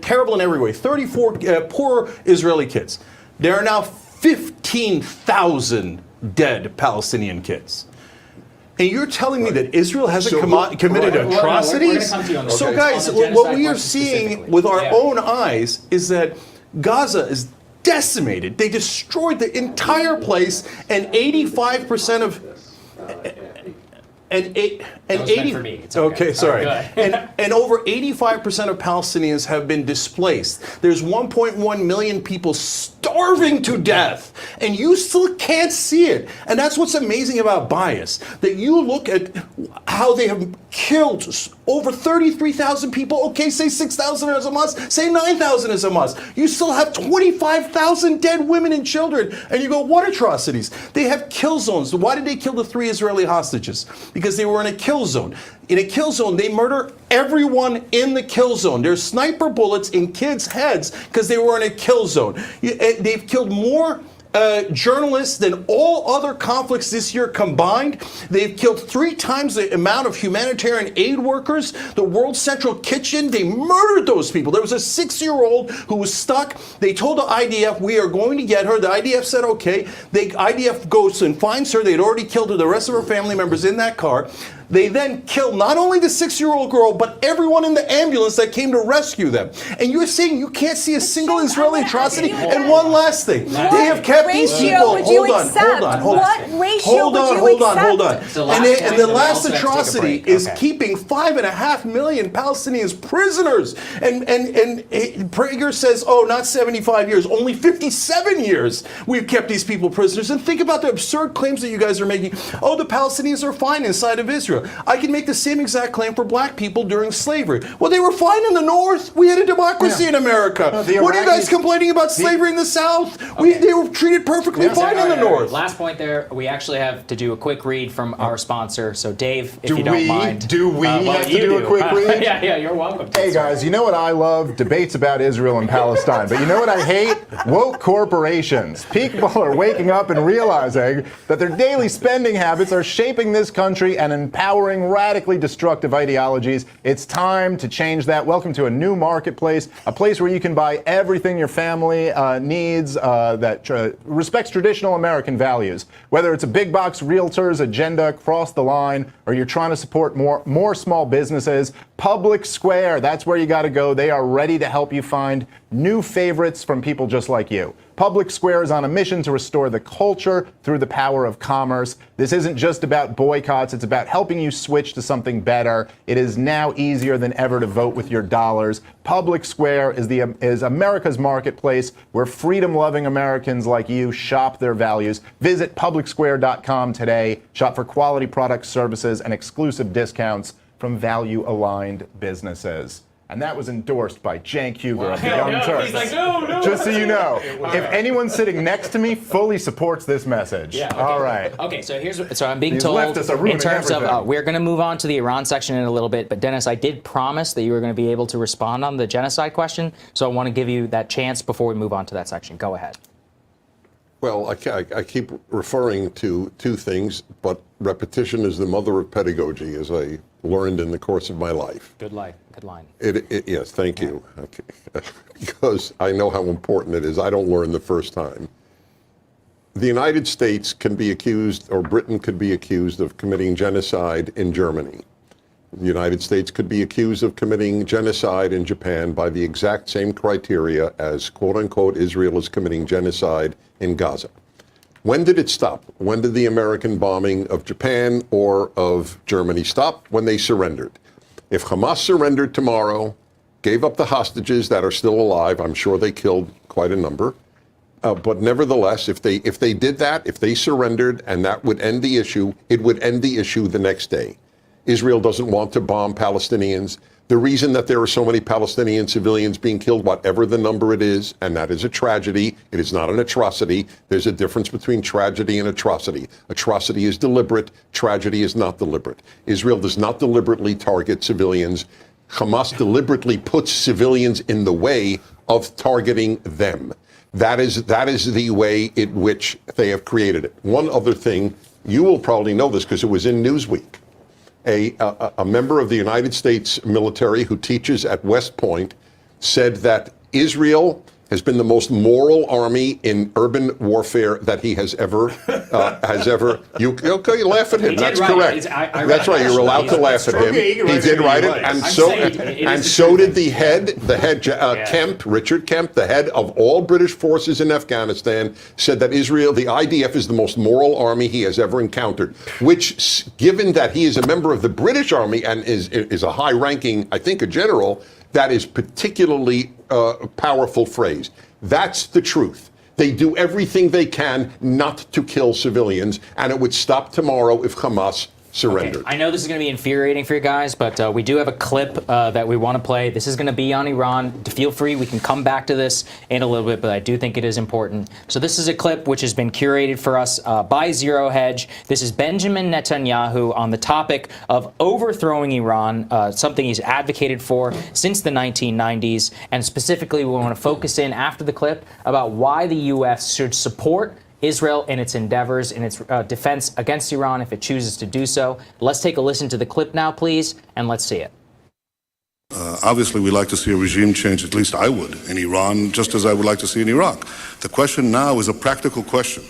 terrible in every way. 34 poor Israeli kids. There are now 15,000 dead Palestinian kids. And you're telling me that Israel hasn't committed atrocities? So guys, what we are seeing with our own eyes is that Gaza is decimated. They destroyed the entire place, and 85% of and 80 for me. It's okay. Sorry. All right, and over 85% of Palestinians have been displaced. There's 1.1 million people starving to death, and you still can't see it. And that's what's amazing about bias, that you look at how they have killed over 33,000 people. Okay, say 6,000 is Hamas, say 9,000 is Hamas. You still have 25,000 dead women and children. And you go, what atrocities? They have kill zones. Why did they kill the 3 Israeli hostages? Because they were in a kill zone. In a kill zone, they murder everyone in the kill zone. There's sniper bullets in kids' heads because they were in a kill zone. They've killed more journalists than all other conflicts this year combined. They've killed 3 times the amount of humanitarian aid workers. The World Central Kitchen, they murdered those people. There was a 6-year-old who was stuck. They told the IDF, we are going to get her. The IDF said, okay. The IDF goes and finds her. They'd already killed her, the rest of her family members in that car. They then killed not only the 6-year-old girl, but everyone in the ambulance that came to rescue them. And you're saying you can't see a single Israeli atrocity? And one last thing. They have kept these people. Hold on. What ratio would you accept? And the last atrocity is keeping 5.5 million Palestinians prisoners. And Prager says, oh, not 75 years, only 57 years we've kept these people prisoners. And think about the absurd claims that you guys are making. Oh, the Palestinians are fine inside of Israel. I can make the same exact claim for black people during slavery. Well, they were fine in the North. We had a democracy in America. What are you guys complaining about slavery in the South? They were treated perfectly fine in the North. Last point there. We actually have to do a quick read from our sponsor. So, Dave, if you don't mind. Do we have to do a quick read? Yeah, you're welcome. Hey, guys, you know what I love? Debates about Israel and Palestine. But you know what I hate? Woke corporations. People are waking up and realizing that their daily spending habits are shaping this country and empowering radically destructive ideologies. It's time to change that. Welcome to a new marketplace, a place where you can buy everything your family needs that respects traditional American values. Whether it's a big box realtor's agenda across the line, or you're trying to support more small businesses, Public Square, that's where you got to go. They are ready to help you find new favorites from people just like you. Public Square is on a mission to restore the culture through the power of commerce. This isn't just about boycotts, it's about helping you switch to something better. It is now easier than ever to vote with your dollars. Public Square is America's marketplace where freedom-loving Americans like you shop their values. Visit publicsquare.com today. Shop for quality products, services, and exclusive discounts from value-aligned businesses. And that was endorsed by Cenk Uygur of the Young Turks. He's like, no. Just so you know, if anyone sitting next to me fully supports this message. Yeah, okay. All right. Okay, so I'm being These told leftists are in ruining terms of everything. we're going to move on to the Iran section in a little bit, but Dennis, I did promise that you were going to be able to respond on the genocide question, so I want to give you that chance before we move on to that section. Go ahead. Well, I keep referring to 2 things, but repetition is the mother of pedagogy, as I learned in the course of my life. Good line. Yes, thank you. Okay. Because I know how important it is. I don't learn the first time. The United States can be accused, or Britain could be accused of committing genocide in Germany. The United States could be accused of committing genocide in Japan by the exact same criteria as, quote unquote, Israel is committing genocide in Gaza. When did it stop? When did the American bombing of Japan or of Germany stop? When they surrendered. If Hamas surrendered tomorrow, gave up the hostages that are still alive, I'm sure they killed quite a number. But nevertheless, if they did that, if they surrendered, and that would end the issue, it would end the issue the next day. Israel doesn't want to bomb Palestinians. The reason that there are so many Palestinian civilians being killed, whatever the number it is, and that is a tragedy, it is not an atrocity. There's a difference between tragedy and atrocity. Atrocity is deliberate, tragedy is not deliberate. Israel does not deliberately target civilians. Hamas deliberately puts civilians in the way of targeting them. That is the way in which they have created it. One other thing, you will probably know this because it was in Newsweek. A member of the United States military who teaches at West Point said that Israel has been the most moral army in urban warfare that he has ever. You laugh at him. That's correct. That's right. You're allowed to laugh at him. He did write it, and so did the head Kemp, Richard Kemp, the head of all British forces in Afghanistan, said that Israel, the IDF, is the most moral army he has ever encountered. Which, given that he is a member of the British Army and is a high-ranking, I think, a general. That is particularly powerful phrase. That's the truth. They do everything they can not to kill civilians, and it would stop tomorrow if Hamas surrendered. I know this is going to be infuriating for you guys, but we do have a clip that we want to play. This is going to be on Iran. Feel free, we can come back to this in a little bit, but I do think it is important. So this is a clip which has been curated for us by Zero Hedge. This is Benjamin Netanyahu on the topic of overthrowing Iran, something he's advocated for since the 1990s. And specifically, we want to focus in after the clip about why the U.S. should support Israel in its endeavors, in its defense against Iran if it chooses to do so. Let's take a listen to the clip now, please, and let's see it. Obviously, we like to see a regime change, at least I would, in Iran, just as I would like to see in Iraq. The question now is a practical question.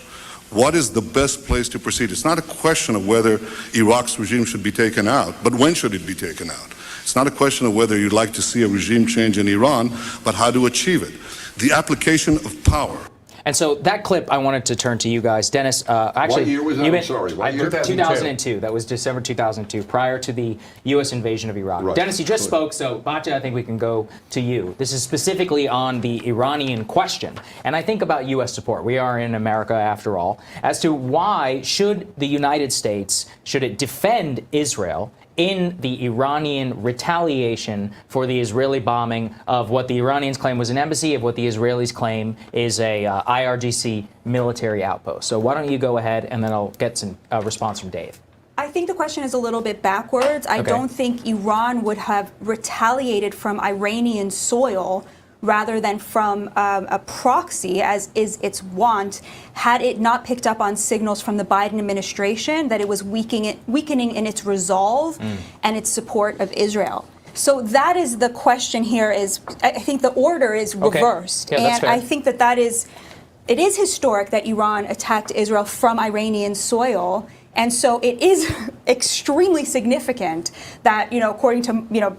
What is the best place to proceed? It's not a question of whether Iraq's regime should be taken out, but when should it be taken out? It's not a question of whether you'd like to see a regime change in Iran, but how to achieve it. The application of power. And so that clip, I wanted to turn to you guys. Dennis, actually, What year was that? I'm sorry, what year? 2002. That was December 2002, prior to the U.S. invasion of Iraq. Right. Dennis, you just spoke, so Batya, I think we can go to you. This is specifically on the Iranian question. And I think about U.S. support. We are in America, after all, as to why should the United States, should it defend Israel in the Iranian retaliation for the Israeli bombing of what the Iranians claim was an embassy, of what the Israelis claim is a IRGC military outpost. So why don't you go ahead, and then I'll get some response from Dave. I think the question is a little bit backwards. I don't think Iran would have retaliated from Iranian soil rather than from a proxy, as is its wont, had it not picked up on signals from the Biden administration that it was weakening in its resolve and its support of Israel. So that is the question here. Is I think the order is reversed. Yeah, that's and fair. I think that it is historic that Iran attacked Israel from Iranian soil. And so it is extremely significant that, according to,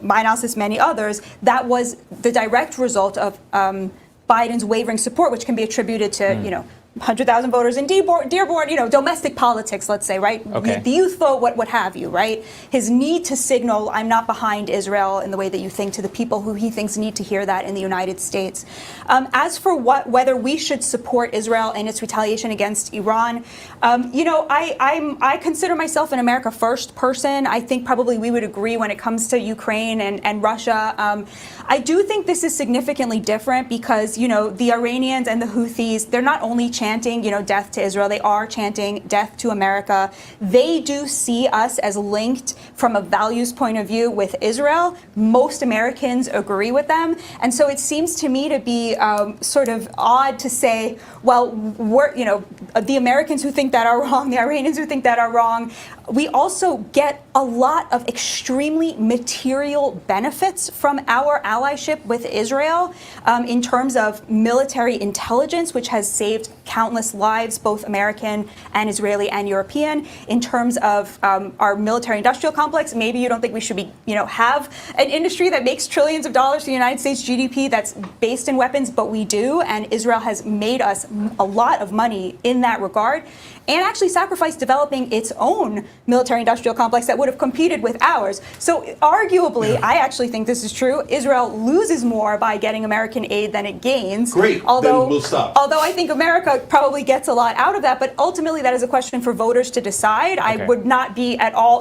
my analysis, many others, that was the direct result of Biden's wavering support, which can be attributed to, 100,000 voters in Dearborn, domestic politics, let's say, right? Okay. The youth vote, what have you, right? His need to signal, I'm not behind Israel in the way that you think, to the people who he thinks need to hear that in the United States. As for whether we should support Israel in its retaliation against Iran, I consider myself an America First person. I think probably we would agree when it comes to Ukraine and Russia. I do think this is significantly different because, the Iranians and the Houthis, they're not only chanting, death to Israel, they are chanting death to America. They do see us as linked from a values point of view with Israel. Most Americans agree with them. And so it seems to me to be sort of odd to say, well, the Americans who think that are wrong, the Iranians who think that are wrong. We also get a lot of extremely material benefits from our allyship with Israel in terms of military intelligence, which has saved countless lives, both American and Israeli and European. In terms of our military-industrial complex, maybe you don't think we should be, have an industry that makes trillions of dollars to the United States GDP that's based in weapons, but we do, and Israel has made us a lot of money in that regard, and actually sacrificed developing its own military-industrial complex that would have competed with ours. So arguably, I actually think this is true, Israel loses more by getting American aid than it gains. Great, although, then we'll stop. Although I think America probably gets a lot out of that, but ultimately that is a question for voters to decide. I would not be at all,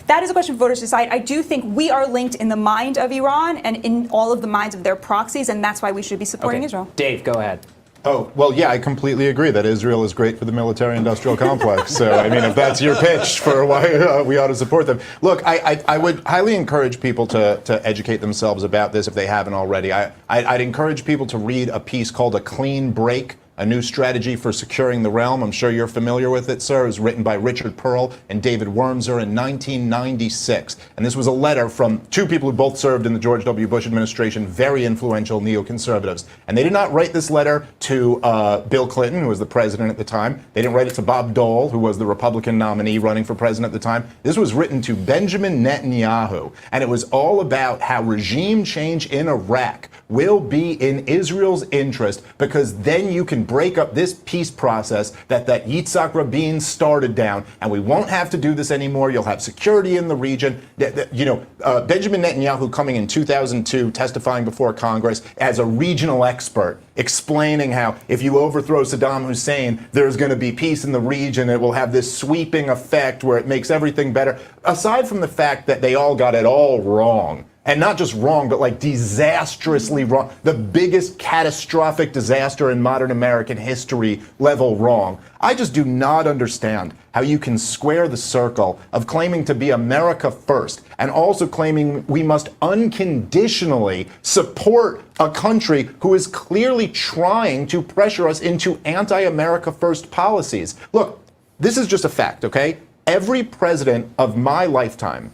that is a question for voters to decide. I do think we are linked in the mind of Iran and in all of the minds of their proxies, and that's why we should be supporting Israel. Dave, go ahead. Oh, well, yeah, I completely agree that Israel is great for the military-industrial complex. So, I mean, if that's your pitch for why we ought to support them. Look, I would highly encourage people to educate themselves about this if they haven't already. I'd encourage people to read a piece called A Clean Break, A New Strategy for Securing the Realm. I'm sure you're familiar with it, sir. It was written by Richard Pearl and David Wormser in 1996. And this was a letter from two people who both served in the George W. Bush administration, very influential neoconservatives. And they did not write this letter to Bill Clinton, who was the president at the time. They didn't write it to Bob Dole, who was the Republican nominee running for president at the time. This was written to Benjamin Netanyahu. And it was all about how regime change in Iraq will be in Israel's interest, because then you can break up this peace process that Yitzhak Rabin started down, and we won't have to do this anymore. You'll have security in the region. Benjamin Netanyahu coming in 2002, testifying before Congress as a regional expert, explaining how if you overthrow Saddam Hussein, there's going to be peace in the region. It will have this sweeping effect where it makes everything better. Aside from the fact that they all got it all wrong, and not just wrong, but like disastrously wrong, the biggest catastrophic disaster in modern American history level wrong. I just do not understand how you can square the circle of claiming to be America first and also claiming we must unconditionally support a country who is clearly trying to pressure us into anti-America first policies. Look, this is just a fact, okay? Every president of my lifetime,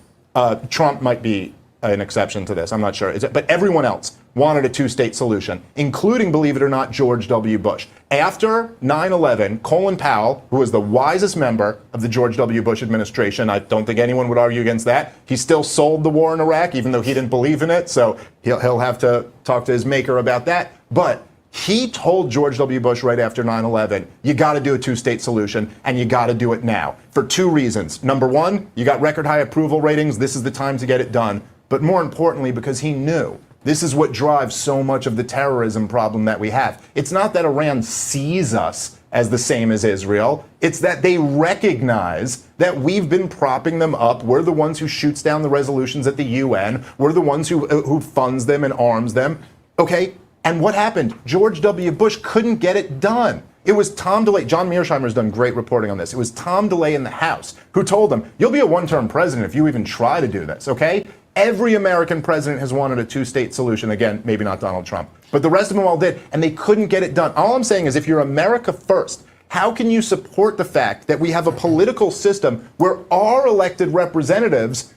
Trump might be an exception to this, I'm not sure, but everyone else wanted a two-state solution, including, believe it or not, George W. Bush. After 9/11, Colin Powell, who was the wisest member of the George W. Bush administration, I don't think anyone would argue against that, he still sold the war in Iraq, even though he didn't believe in it, so he'll have to talk to his maker about that. But he told George W. Bush right after 9/11, you got to do a two-state solution, and you got to do it now, for two reasons. Number one, you got record high approval ratings, this is the time to get it done. But more importantly, because he knew this is what drives so much of the terrorism problem that we have. It's not that Iran sees us as the same as Israel. It's that they recognize that we've been propping them up. We're the ones who shoots down the resolutions at the UN. We're the ones who funds them and arms them. Okay? And what happened? George W. Bush couldn't get it done. It was Tom DeLay. John Mearsheimer's done great reporting on this. It was Tom DeLay in the House who told him, you'll be a one-term president if you even try to do this, okay? Every American president has wanted a two-state solution. Again, maybe not Donald Trump. But the rest of them all did, and they couldn't get it done. All I'm saying is if you're America first, how can you support the fact that we have a political system where our elected representatives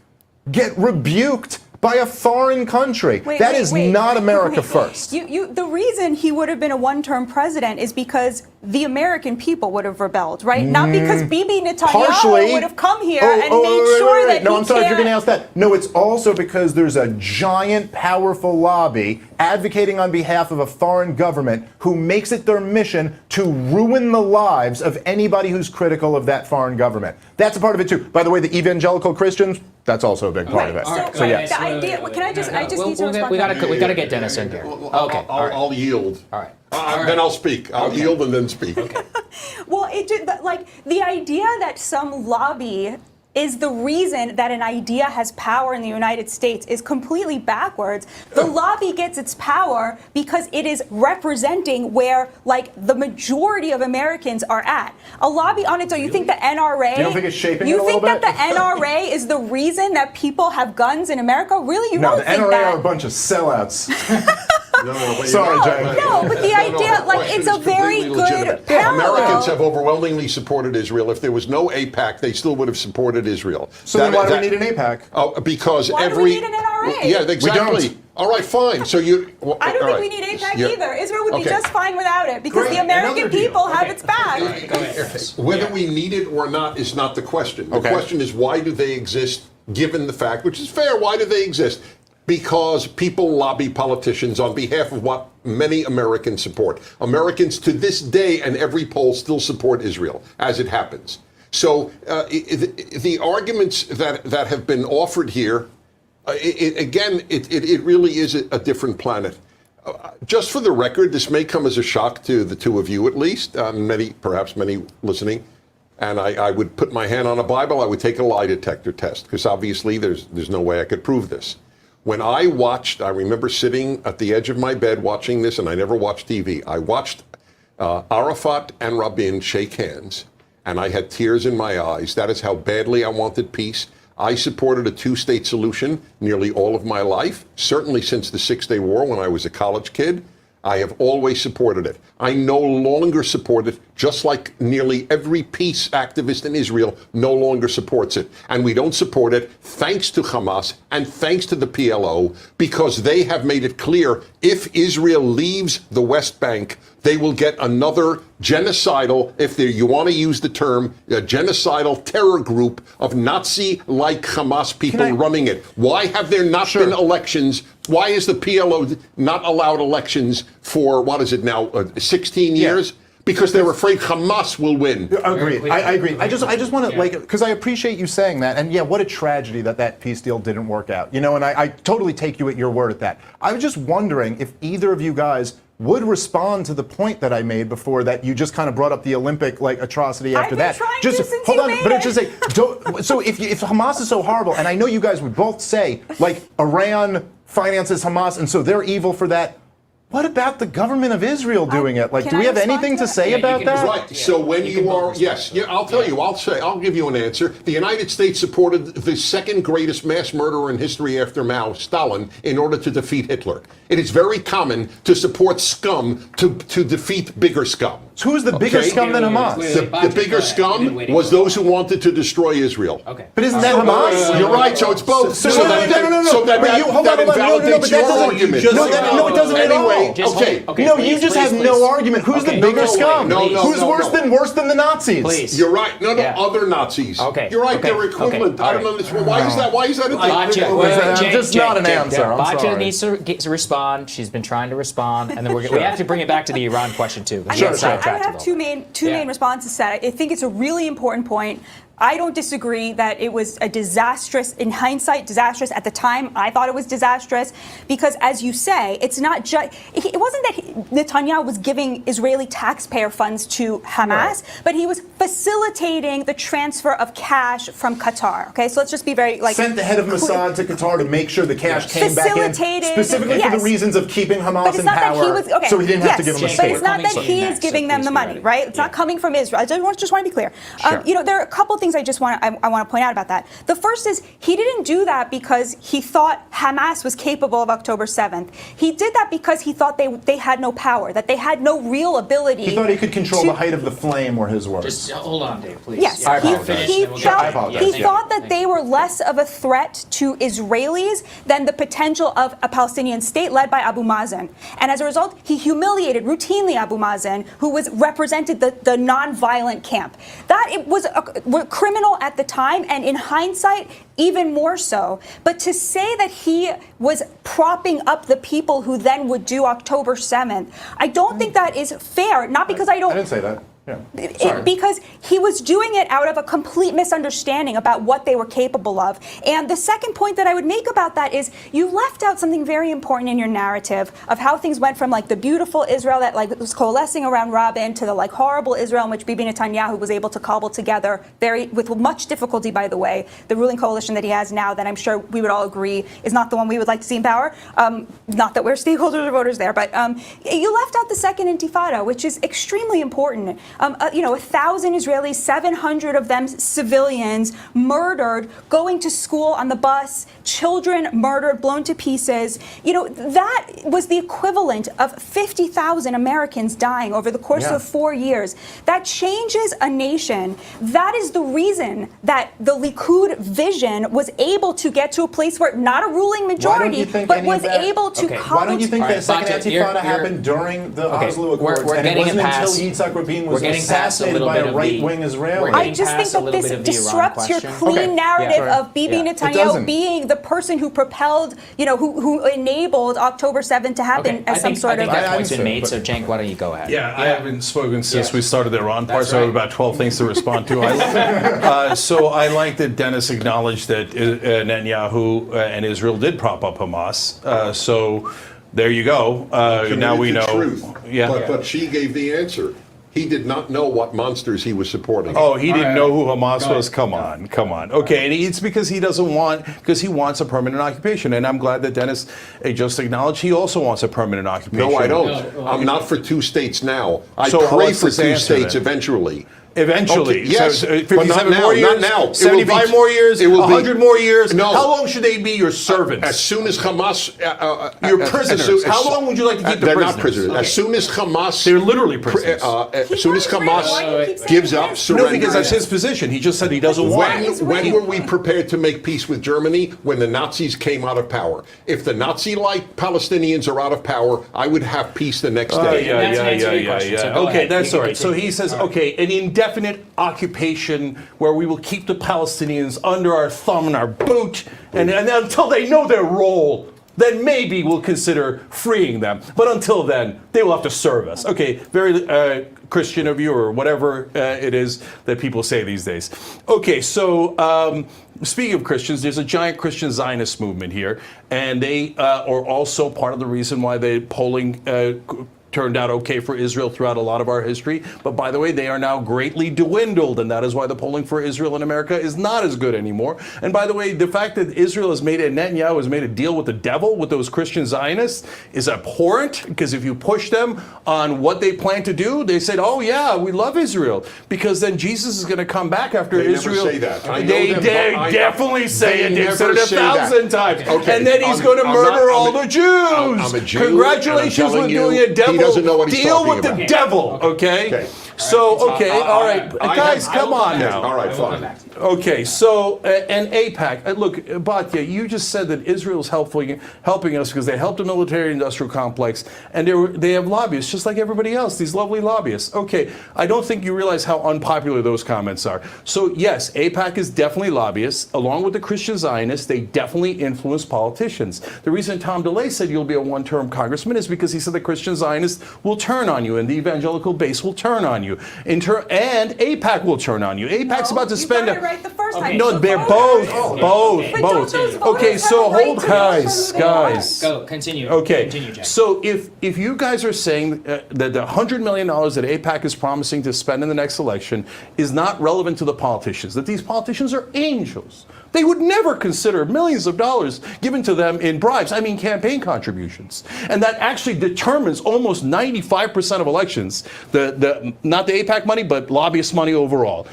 get rebuked by a foreign country? That is not America first. The reason he would have been a one-term president is because the American people would have rebelled, right? Not because Bibi Netanyahu would have come here and made sure that No, I'm sorry if you're going to ask that. No, it's also because there's a giant, powerful lobby advocating on behalf of a foreign government who makes it their mission to ruin the lives of anybody who's critical of that foreign government. That's a part of it too. By the way, the evangelical Christians, that's also a big part of it. So yes. The idea, can I just need to respond? We got to get Dennis in here. Okay. I'll yield. All right. Then I'll speak. I'll yield and then speak. Okay. Well, the idea that some lobby is the reason that an idea has power in the United States is completely backwards. The lobby gets its power because it is representing where, the majority of Americans are at. A lobby on its own. You think the NRA? You don't think it's shaping it a little bit? You think that the NRA is the reason that people have guns in America? Really? You don't think that? No, the NRA are a bunch of sellouts. Sorry, Jack. No, but the idea, it's a very good parallel. Americans have overwhelmingly supported Israel. If there was no AIPAC, they still would have supported Israel. So then why do we need an AIPAC? Oh, because why do we need an NRA? Yeah, exactly. We don't. All right, fine. So I don't think we need AIPAC either. Israel would be just fine without it because the American people have its back. Whether we need it or not is not the question. The question is, why do they exist, given the fact, which is fair, why do they exist? Because people lobby politicians on behalf of what many Americans support. Americans to this day and every poll still support Israel, as it happens. So the arguments that have been offered here, it really is a different planet. Just for the record, this may come as a shock to the two of you at least, perhaps many listening. And I would put my hand on a Bible, I would take a lie detector test, because obviously there's no way I could prove this. When I remember sitting at the edge of my bed watching this, and I never watched TV. I watched Arafat and Rabin shake hands, and I had tears in my eyes. That is how badly I wanted peace. I supported a two-state solution nearly all of my life, certainly since the Six-Day War when I was a college kid. I have always supported it. I no longer support it, just like nearly every peace activist in Israel no longer supports it. And we don't support it thanks to Hamas and thanks to the PLO, because they have made it clear if Israel leaves the West Bank, they will get another genocidal, if you want to use the term, a genocidal terror group of Nazi-like Hamas people running it. Why have there not been elections Why is the PLO not allowed elections for, what is it now, 16 years? Because they're afraid Hamas will win. Agreed. I agree. I just want to, because I appreciate you saying that. And yeah, what a tragedy that peace deal didn't work out. And I totally take you at your word at that. I was just wondering if either of you guys would respond to the point that I made before, that you just kind of brought up the Olympic atrocity after that. Just hold on, but it's just like, so if Hamas is so horrible, and I know you guys would both say Iran finances Hamas, and so they're evil for that. What about the government of Israel doing it? Do we have anything to say about that? Right. So when you are, I'll tell you. I'll give you an answer. The United States supported the second greatest mass murderer in history after Mao, Stalin, in order to defeat Hitler. It is very common to support scum to defeat bigger scum. So who's the bigger scum than Hamas? The bigger scum was those who wanted to destroy Israel. Okay. But isn't that Hamas? You're right. So it's both. So that invalidates your argument. No, it doesn't at all. You just have no argument. Who's the bigger scum? Who's worse than the Nazis? Please. You're right. Other Nazis. Okay. You're right. They're equivalent. I don't understand. Why is that? Why is that a thing? Just not an answer. I'm Batya sorry. needs to respond. She's been trying to respond, and then we have to bring it back to the Iran question too. I have two main responses to that. I think it's a really important point. I don't disagree that it was a disastrous, in hindsight, disastrous. At the time, I thought it was disastrous because, as you say, it's not just, it wasn't that Netanyahu was giving Israeli taxpayer funds to Hamas, but he was facilitating the transfer of cash from Qatar. Okay, so let's just be very sent the head of Mossad to Qatar to make sure the cash came back in, specifically for the reasons of keeping Hamas in power, so he didn't have to give them a state. But it's not that he is giving them the money, right? It's not coming from Israel. I just want to be clear. There are a couple things I want to point out about that. The first is he didn't do that because he thought Hamas was capable of October 7th. He did that because he thought they had no power, that they had no real ability. He thought he could control the height of the flame, were his words. Just hold on, Dave, please. Yes, he thought that they were less of a threat to Israelis than the potential of a Palestinian state led by Abu Mazen. And as a result, he humiliated routinely Abu Mazen, who represented the non-violent camp. That it was a criminal at the time, and in hindsight, even more so. But to say that he was propping up the people who then would do October 7th, I don't think that is fair. Not because I didn't say that. Because he was doing it out of a complete misunderstanding about what they were capable of. And the second point that I would make about that is you left out something very important in your narrative of how things went from the beautiful Israel that was coalescing around Rabin to the horrible Israel in which Bibi Netanyahu was able to cobble together with much difficulty, by the way, the ruling coalition that he has now, that I'm sure we would all agree is not the one we would like to see in power. Not that we're stakeholders or voters there, but you left out the second intifada, which is extremely important. 1,000 Israelis, 700 of them civilians, murdered, going to school on the bus, children murdered, blown to pieces. That was the equivalent of 50,000 Americans dying over the course of 4 years. That changes a nation. That is the reason that the Likud vision was able to get to a place where not a ruling majority, but was able to cobble. Why don't you think that second intifada happened during the Oslo Accords, and it wasn't until Yitzhak Rabin was assassinated by a right-wing Israeli? I just think that this disrupts your clean narrative of Bibi Netanyahu being the person who propelled, who enabled October 7th to happen as some sort of. I think that point's been made. So, Cenk, why don't you go ahead? I haven't spoken since we started the Iran part, so I have about 12 things to respond to. So I like that Dennis acknowledged that Netanyahu and Israel did prop up Hamas. So there you go. Now we know. Truth. But she gave the answer. He did not know what monsters he was supporting. Oh, he didn't know who Hamas was? Come on. Okay, and it's because he wants a permanent occupation. And I'm glad that Dennis just acknowledged he also wants a permanent occupation. No, I don't. I'm not for two states now. I pray for two states eventually. Eventually. Okay, yes, so 57 but not now, more years, not now. 75 more years, 100 more years. No. How long should they be your servants? As soon as Hamas... your prisoners. How long would you like to keep the prisoners? They're not prisoners. Okay. As soon as Hamas... They're literally prisoners. As soon as Hamas gives up, surrenders... No, because that's his position. He just said he doesn't want it. When were we prepared to make peace with Germany? When the Nazis came out of power. If the Nazi-like Palestinians are out of power, I would have peace the next day. Yeah. Okay, that's all right. So he says, okay, an indefinite occupation where we will keep the Palestinians under our thumb and our boot, and until they know their role. then maybe we'll consider freeing them. But until then, they will have to serve us. Okay, very Christian of you, or whatever it is that people say these days. Okay, so speaking of Christians, there's a giant Christian Zionist movement here, and they are also part of the reason why the polling turned out okay for Israel throughout a lot of our history. But by the way, they are now greatly dwindled, and that is why the polling for Israel in America is not as good anymore. And by the way, the fact that Israel has made Netanyahu has made a deal with the devil, with those Christian Zionists, is abhorrent, because if you push them on what they plan to do, they said, oh yeah, we love Israel, because then Jesus is going to come back after They Israel. never say that. I know They them, but I- definitely say it. They They've said never it say that. 1,000 times. Okay, And then he's I'm- going to I'm murder not- all I'm a- the Jews. I'm a Jew, Congratulations and I'm with telling doing you, a devil. he doesn't know what he's Deal talking with the about. devil, okay? Okay. So, okay, all right. I Guys, have- come on now. All right, fine. Okay, so, and AIPAC, look, Batya, you just said that Israel's helping us because they helped the military-industrial complex, and they have lobbyists, just like everybody else, these lovely lobbyists. Okay, I don't think you realize how unpopular those comments are. So, yes, AIPAC is definitely lobbyists. Along with the Christian Zionists, they definitely influence politicians. The reason Tom DeLay said you'll be a one-term congressman is because he said the Christian Zionists will turn on you, and the evangelical base will turn on you. And AIPAC will turn on you. AIPAC's about to spend... You got it right the first time. No, The they're voters. both. But don't those voters Okay, have so a right hold, to know guys. who they are? Go, continue. Okay, Continue, Cenk. so if you guys are saying that the $100 million that AIPAC is promising to spend in the next election is not relevant to the politicians, that these politicians are angels, they would never consider millions of dollars given to them in bribes, I mean campaign contributions, and that actually determines almost 95% of elections, not the AIPAC money, but lobbyist money overall,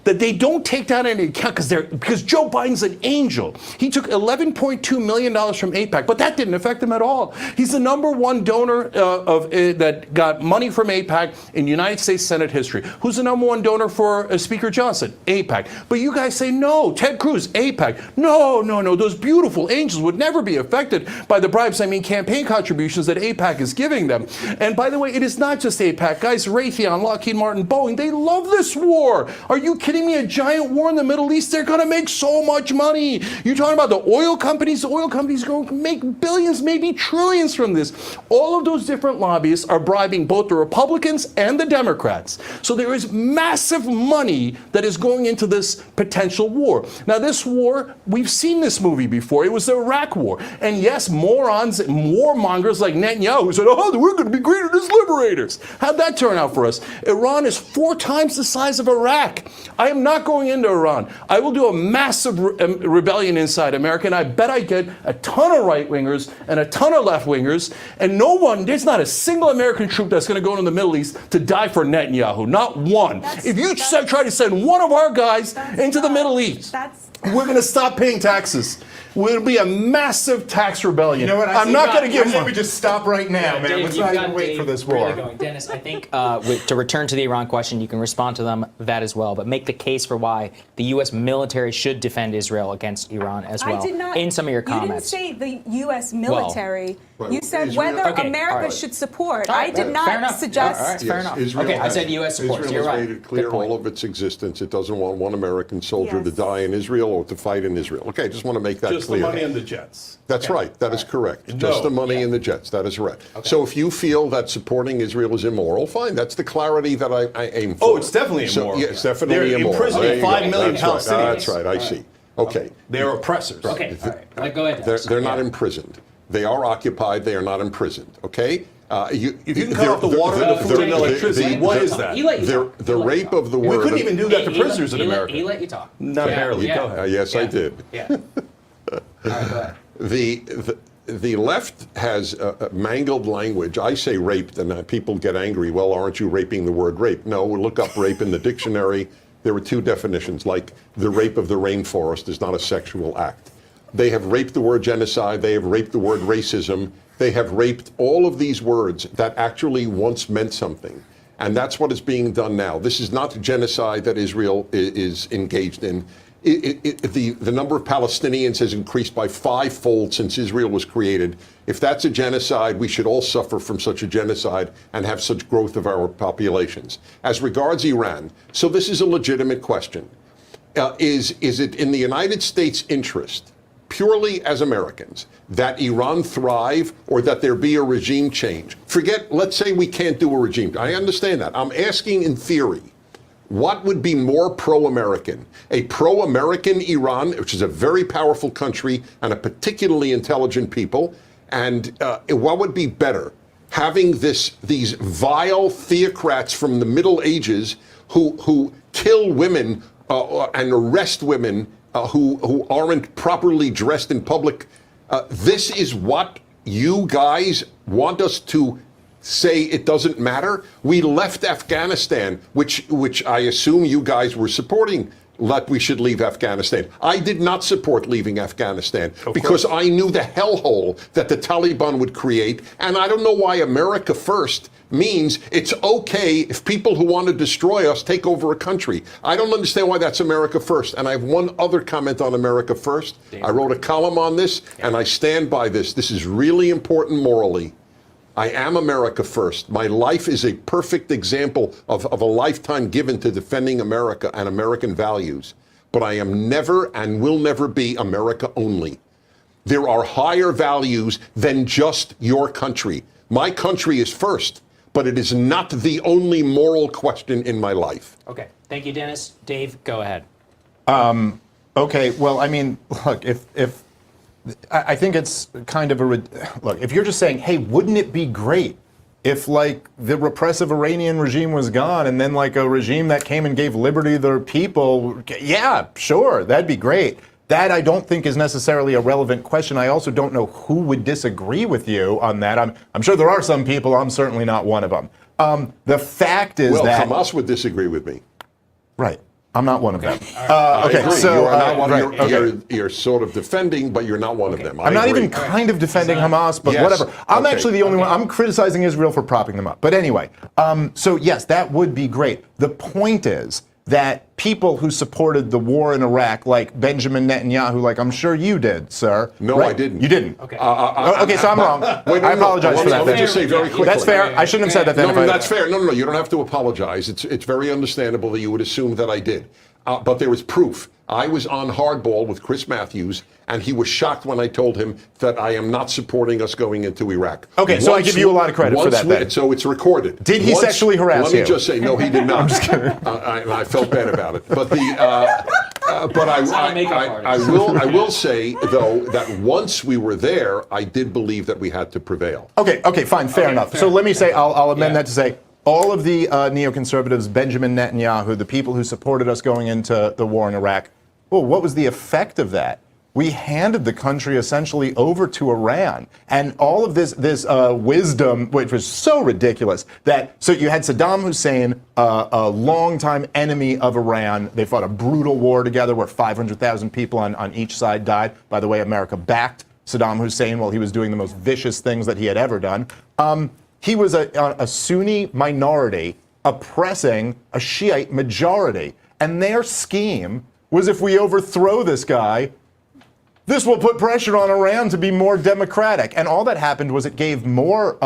that they don't take that into account because Joe Biden's an angel. He took $11.2 million from AIPAC, but that didn't affect him at all. He's the #1 donor that got money from AIPAC in United States Senate history. Who's the #1 donor for Speaker Johnson? AIPAC. But you guys say no. Ted Cruz, AIPAC. No. Those beautiful angels would never be affected by the bribes, I mean campaign contributions that AIPAC is giving them. And by the way, it is not just AIPAC. Guys, Raytheon, Lockheed Martin, Boeing, they love this war. Are you kidding me? A giant war in the Middle East, they're going to make so much money. You're talking about the oil companies are going to make billions, maybe trillions from this. All of those different lobbyists are bribing both the Republicans and the Democrats. So there is massive money that is going into this potential war. Now, this war, we've seen this movie before. It was the Iraq War. And yes, morons, warmongers like Netanyahu said, oh, we're going to be greeted as liberators. How'd that turn out for us? Iran is 4 times the size of Iraq. I am not going into Iran. I will do a massive rebellion inside America, and I bet I get a ton of right-wingers and a ton of left-wingers, and there's not a single American troop that's going to go into the Middle East to die for Netanyahu. Not one. If you try to send one of our guys into the Middle East, we're going to stop paying taxes. Will be a massive tax rebellion. You know what? I'm not going to give I them. say we just stop right now, man. Dave, Let's you've not got even wait Dave for this really war. going. Dennis, I think to return to the Iran question, you can respond to them that as well, but make the case for why the U.S. military should defend Israel against Iran as well. I did not. In some of your comments. You didn't say the U.S. military. You said Israel- whether Okay, America all right. should support. All right, I did fair enough. not suggest. All right, fair enough. Israel Okay, I has- said U.S. supports. Israel You're has right. made it clear Good point. all of its existence. It doesn't want one American soldier to Yes. die in Israel or to fight in Israel. Okay, I just want to make that Just the clear. money and the jets. That's right. That is correct. Just the money and the jets. That is right. So if you feel that supporting Israel is immoral, fine. That's the clarity that I aim for. Oh, it's definitely immoral. So, yeah, it's definitely They're immoral. imprisoning There you 5 go. million That's right. Palestinians. That's right. I see. Okay. They're oppressors. Okay, all right. Like, go ahead. They're not imprisoned. They are occupied. They are not imprisoned. Okay? If you can cut off the water, the food, and electricity, what is that? He let you talk. The rape of the We word. couldn't even do that to prisoners in He America. let you talk. Not barely. Go ahead. Yes, I did. Yeah. All right, go ahead. The left has mangled language. I say raped, and people get angry. Well, aren't you raping the word rape? No, look up rape in the dictionary. There are 2 definitions, like the rape of the rainforest is not a sexual act. They have raped the word genocide. They have raped the word racism. They have raped all of these words that actually once meant something. And that's what is being done now. This is not genocide that Israel is engaged in. The number of Palestinians has increased by 5-fold since Israel was created. If that's a genocide, we should all suffer from such a genocide and have such growth of our populations. As regards Iran, so this is a legitimate question. Is it in the United States' interest, purely as Americans, that Iran thrive or that there be a regime change. Let's say we can't do a regime. I understand that. I'm asking in theory, what would be more pro-American? A pro-American Iran, which is a very powerful country and a particularly intelligent people, and what would be better? Having these vile theocrats from the Middle Ages who kill women and arrest women who aren't properly dressed in public. This is what you guys want us to say it doesn't matter? We left Afghanistan, which I assume you guys were supporting, that we should leave Afghanistan. I did not support leaving Afghanistan because I knew the hellhole that the Taliban would create, and I don't know why America first means it's okay if people who want to destroy us take over a country. I don't understand why that's America first. And I have one other comment on America first. I wrote a column on this, and I stand by this. This is really important morally. I am America first. My life is a perfect example of a lifetime given to defending America and American values. But I am never and will never be America only. There are higher values than just your country. My country is first, but it is not the only moral question in my life. Okay. Thank you, Dennis. Dave, go ahead. Okay. Well, I mean, look, if I think it's kind of look, if you're just saying, hey, wouldn't it be great if like the repressive Iranian regime was gone and then like a regime that came and gave liberty to their people, yeah, sure, that'd be great. That I don't think is necessarily a relevant question. I also don't know who would disagree with you on that. I'm sure there are some people. I'm certainly not one of them. The fact is that Hamas would disagree with me. Right. I'm not one of them. Okay, so you are not you're sort of defending, but you're not one of them. I'm not even kind of defending Hamas, but whatever. I'm actually the only one. I'm criticizing Israel for propping them up. But anyway, so yes, that would be great. The point is that people who supported the war in Iraq, like Benjamin Netanyahu, like I'm sure you did, sir. No, right? I didn't. You didn't. Okay. Okay, so I'm wrong. I apologize for that. Let me just say very quickly. That's fair. I shouldn't have said that then. No, that's fair. No, you don't have to apologize. It's very understandable that you would assume that I did. But there was proof. I was on hardball with Chris Matthews, and he was shocked when I told him that I am not supporting us going into Iraq. Okay, so I give you a lot of credit for that then. So it's recorded. Did he sexually harass you? Let me just say, no, he did not. I'm just kidding. I felt bad about it. But I will say, though, that once we were there, I did believe that we had to prevail. Okay, fine, fair enough. So let me say, I'll amend that to say, all of the neoconservatives, Benjamin Netanyahu, the people who supported us going into the war in Iraq, well, what was the effect of that? We handed the country essentially over to Iran. And all of this wisdom, which was so ridiculous, so you had Saddam Hussein, a longtime enemy of Iran. They fought a brutal war together where 500,000 people on each side died. By the way, America backed Saddam Hussein while he was doing the most vicious things that he had ever done. He was a Sunni minority oppressing a Shiite majority. And their scheme was, if we overthrow this guy, this will put pressure on Iran to be more democratic. And all that happened was it gave more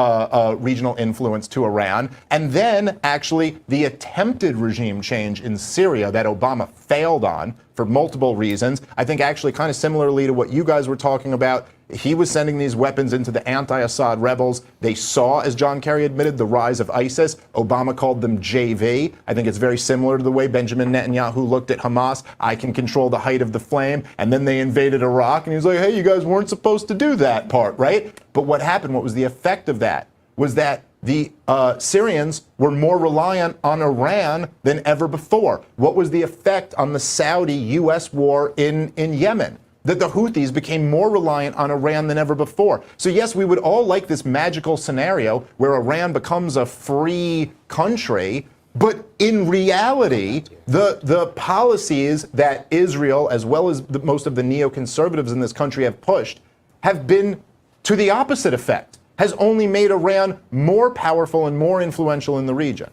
regional influence to Iran. And then, actually, the attempted regime change in Syria that Obama failed on for multiple reasons, I think actually kind of similarly to what you guys were talking about, he was sending these weapons into the anti-Assad rebels. They saw, as John Kerry admitted, the rise of ISIS. Obama called them JV. I think it's very similar to the way Benjamin Netanyahu looked at Hamas. I can control the height of the flame. And then they invaded Iraq, and he was like, hey, you guys weren't supposed to do that part, right? But what happened, what was the effect of that, was that the Syrians were more reliant on Iran than ever before. What was the effect on the Saudi-U.S. war in Yemen? That the Houthis became more reliant on Iran than ever before. So yes, we would all like this magical scenario where Iran becomes a free country, but in reality, the policies that Israel, as well as most of the neoconservatives in this country have pushed, have been to the opposite effect, has only made Iran more powerful and more influential in the wanted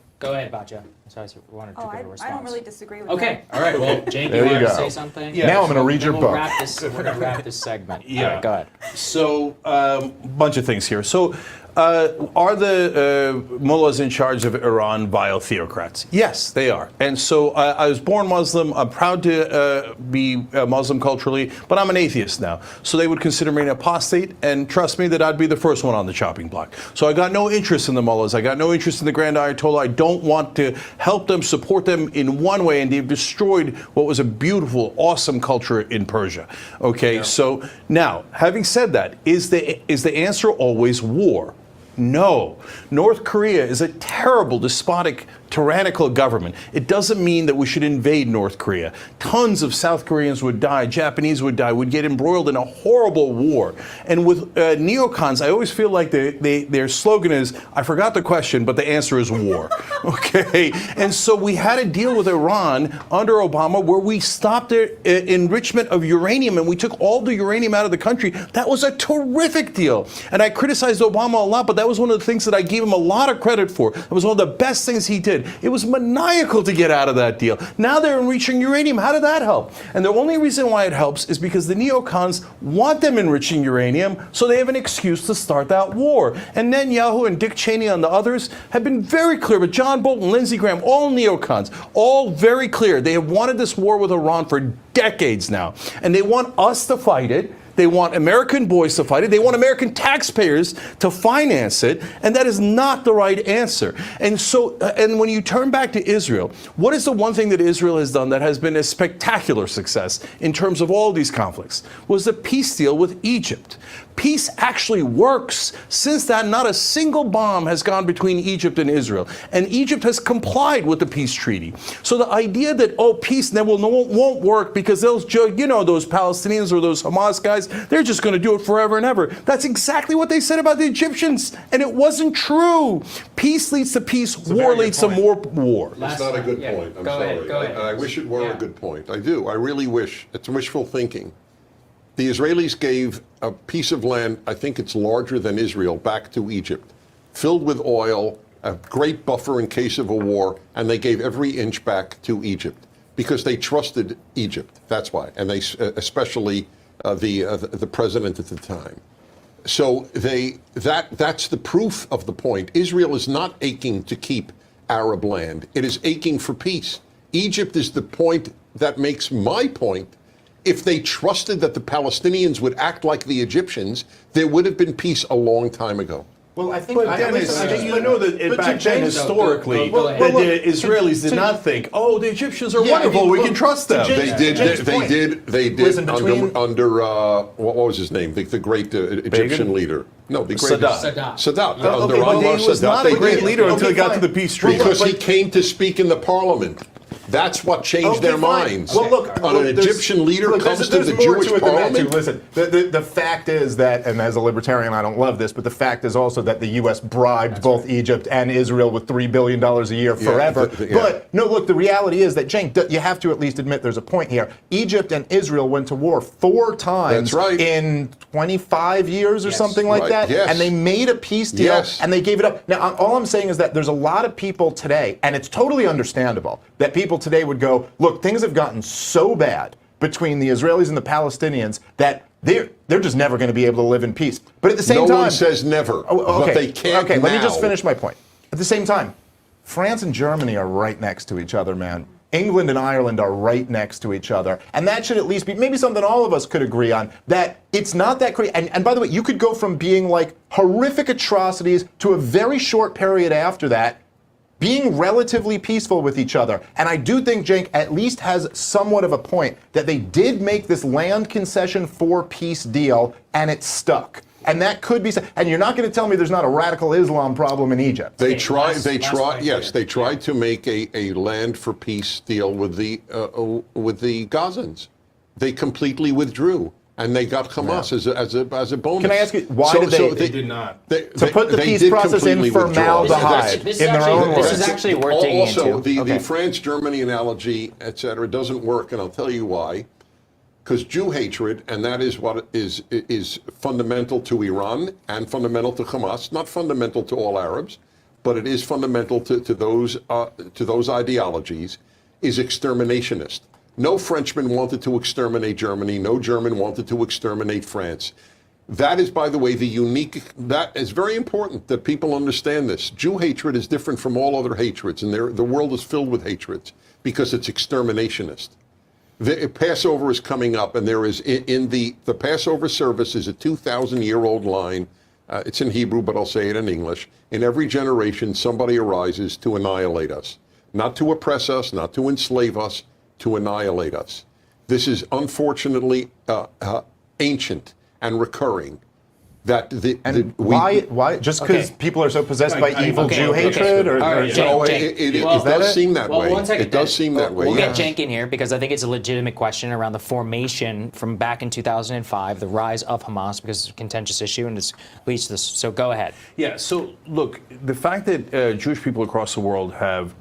to give a response. I don't really disagree with Okay, that. all right. Well, Cenk, There you you want to go. say something? Yeah. Now I'm going to read your book. We're going to wrap this segment. Yeah. All right, go ahead. So, bunch of things here. So, Are the mullahs in charge of Iran vile theocrats? Yes, they are. And so I was born Muslim. I'm proud to be Muslim culturally, but I'm an atheist now. So they would consider me an apostate, and trust me that I'd be the first one on the chopping block. So I got no interest in the mullahs. I got no interest in the Grand Ayatollah. I don't want to help them, support them in one way, and they've destroyed what was a beautiful, awesome culture in Persia. Okay, so now, having said that, is the answer always war? No. North Korea is a terrible, despotic, tyrannical government. It doesn't mean that we should invade North Korea. Tons of South Koreans would die, Japanese would die, would get embroiled in a horrible war. And with neocons, I always feel like their slogan is, I forgot the question, but the answer is war. Okay? And so we had a deal with Iran under Obama where we stopped their enrichment of uranium and we took all the uranium out of the country. That was a terrific deal. And I criticized Obama a lot, but that was one of the things that I gave him a lot of credit for. It was one of the best things he did. It was maniacal to get out of that deal. Now they're enriching uranium. How did that help? And the only reason why it helps is because the neocons want them enriching uranium, so they have an excuse to start that war. And Netanyahu and Dick Cheney and the others have been very clear, but John Bolton, Lindsey Graham, all neocons, all very clear. They have wanted this war with Iran for decades now, and they want us to fight it. They want American boys to fight it. They want American taxpayers to finance it. And that is not the right answer. And so, and when you turn back to Israel, what is the one thing that Israel has done that has been a spectacular success in terms of all these conflicts? Was the peace deal with Egypt. Peace actually works. Since that, not a single bomb has gone between Egypt and Israel. And Egypt has complied with the peace treaty. So the idea that, oh, peace won't work because those Palestinians or those Hamas guys, they're just going to do it forever and ever. That's exactly what they said about the Egyptians. And it wasn't true. Peace leads to peace. War leads to more war. It's not a good point. I'm sorry. Go ahead. I wish it were a good point. I do. I really wish. It's wishful thinking. The Israelis gave a piece of land, I think it's larger than Israel, back to Egypt, filled with oil, a great buffer in case of a war, and they gave every inch back to Egypt because they trusted Egypt. That's why, and they especially the president at the time. So that's the proof of the point. Israel is not aching to keep Arab land; it is aching for peace. Egypt is the point that makes my point. If they trusted that the Palestinians would act like the Egyptians, there would have been peace a long time ago. Well, I think, Dennis, you know that back then historically, the Israelis did not think, oh, the Egyptians are wonderful, we can trust them. They did. Listen, under what was his name? The great Egyptian leader. No, the great Sadat. Under Anwar he was not a great leader until he got to the peace treaty. Because he came to speak in the parliament. That's what changed their minds. Well, look, an Egyptian leader comes to the Jewish parliament. Listen, the fact is that, and as a libertarian, I don't love this, but the fact is also that the U.S. bribed both Egypt and Israel with $3 billion a year forever. But no, look, the reality is that, Cenk, you have to at least admit there's a point here. Egypt and Israel went to war 4 times in 25 years or something like that, and they made a peace deal and they gave it up. Now, all I'm saying is that there's a lot of people today, and it's totally understandable that people today would go, look, things have gotten so bad between the Israelis and the Palestinians that they're just never going to be able to live in peace. But at the same time, no one says never, but they can't. Okay, let me just finish my point. At the same time, France and Germany are right next to each other, man. England and Ireland are right next to each other. And that should at least be maybe something all of us could agree on, that it's not that crazy. And by the way, you could go from being like horrific atrocities to a very short period after that being relatively peaceful with each other. And I do think Cenk at least has somewhat of a point that they did make this land concession for peace deal and it stuck. And that could be, and you're not going to tell me there's not a radical Islam problem in Egypt. They tried to make a land for peace deal with the Gazans. They completely withdrew. And they got Hamas as a bonus. Can I ask you, why did they did not? To put the peace process in formaldehyde in their own words. This is actually worth digging into. The France-Germany analogy, et cetera, doesn't work, and I'll tell you why. Because Jew hatred, and that is what is fundamental to Iran and fundamental to Hamas, not fundamental to all Arabs, but it is fundamental to those ideologies, is exterminationist. No Frenchman wanted to exterminate Germany. No German wanted to exterminate France. That is, by the way, that is very important that people understand this. Jew hatred is different from all other hatreds, and the world is filled with hatreds because it's exterminationist. The Passover is coming up, and there is, in the Passover service is a 2,000-year-old line. It's in Hebrew, but I'll say it in English. In every generation, somebody arises to annihilate us. Not to oppress us, not to enslave us, to annihilate us. This is unfortunately ancient and recurring. Why? Just because people are so possessed by evil Jew hatred? Or, All right, it does seem that way. One second, it does seem that way. We'll get Cenk in here because I think it's a legitimate question around the formation from back in 2005, the rise of Hamas, because it's a contentious issue and it leads to this. So go ahead. Yeah, so look, the fact that Jewish people across the world have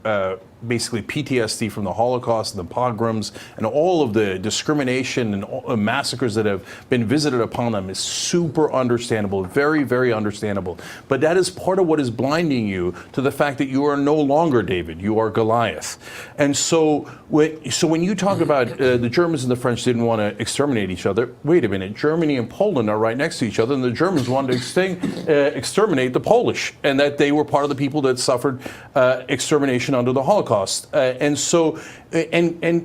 basically PTSD from the Holocaust and the pogroms and all of the discrimination and massacres that have been visited upon them is super understandable, very, very understandable. But that is part of what is blinding you to the fact that you are no longer David, you are Goliath. And so when you talk about the Germans and the French didn't want to exterminate each other, wait a minute, Germany and Poland are right next to each other, and the Germans wanted to exterminate the Polish, and that they were part of the people that suffered extermination under the Holocaust. And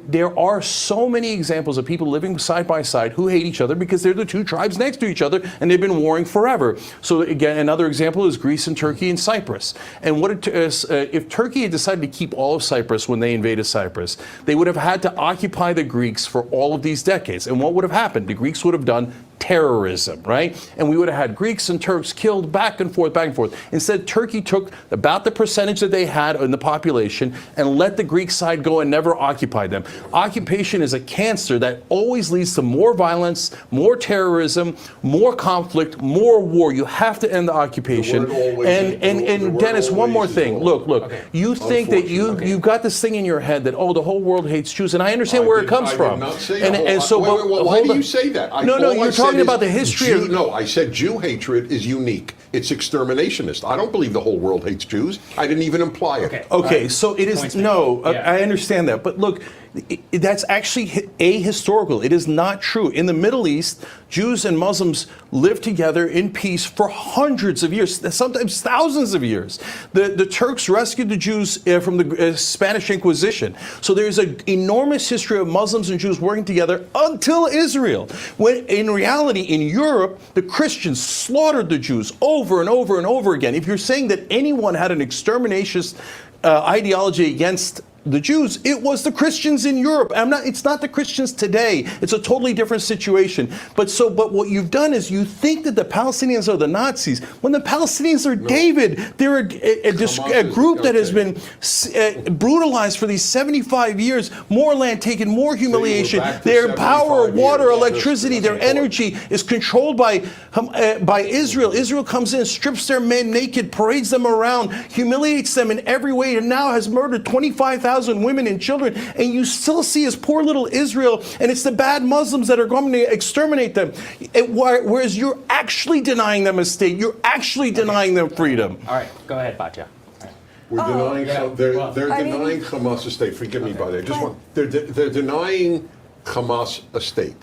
there are so many examples of people living side by side who hate each other because they're the two tribes next to each other and they've been warring forever. So again, another example is Greece and Turkey and Cyprus. And if Turkey had decided to keep all of Cyprus when they invaded Cyprus, they would have had to occupy the Greeks for all of these decades. And what would have happened? The Greeks would have done terrorism, right? And we would have had Greeks and Turks killed back and forth, back and forth. Instead, Turkey took about the percentage that they had in the population and let the Greek side go and never occupy them. Occupation is a cancer that always leads to more violence, more terrorism, more conflict, more war. You have to end the occupation. And Dennis, one more thing. Look, you think that you've got this thing in your head that, the whole world hates Jews, and I understand where it comes from. Why do you say that? You're talking about the history of... No, I said Jew hatred is unique. It's exterminationist. I don't believe the whole world hates Jews. I didn't even imply it. Okay, so it is... No, I understand that. But look, that's actually ahistorical. It is not true. In the Middle East, Jews and Muslims lived together in peace for hundreds of years, sometimes thousands of years. The Turks rescued the Jews from the Spanish Inquisition. So there's an enormous history of Muslims and Jews working together until Israel. When in reality, in Europe, the Christians slaughtered the Jews over and over and over again. If you're saying that anyone had an exterminationist ideology against the Jews, it was the Christians in Europe. It's not the Christians today. It's a totally different situation. But what you've done is you think that the Palestinians are the Nazis when the Palestinians are David. They're a group that has been brutalized for these 75 years. More land taken, more humiliation. Their power, water, electricity, their energy is controlled by Israel. Israel comes in, strips their men naked, parades them around, humiliates them in every way, and now has murdered 25,000 women and children, and you still see as poor little Israel, and it's the bad Muslims that are going to exterminate them. Whereas you're actually denying them a state. You're actually denying them freedom. All right, go ahead, Batya. We're denying. They're denying Hamas a state. Forgive me, by that. They're denying Hamas a state.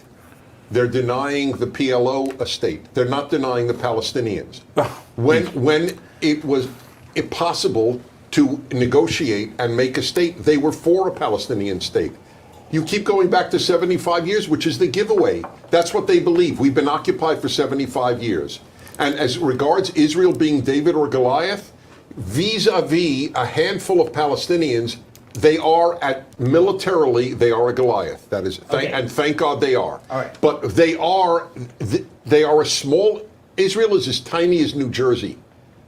They're denying the PLO a state. They're not denying the Palestinians. When it was impossible to negotiate and make a state, they were for a Palestinian state. You keep going back to 75 years, which is the giveaway. That's what they believe. We've been occupied for 75 years. And as regards Israel being David or Goliath, vis-a-vis a handful of Palestinians, they are militarily, they are a Goliath. That is, and thank God they are. All right. But they are a small, Israel is as tiny as New Jersey.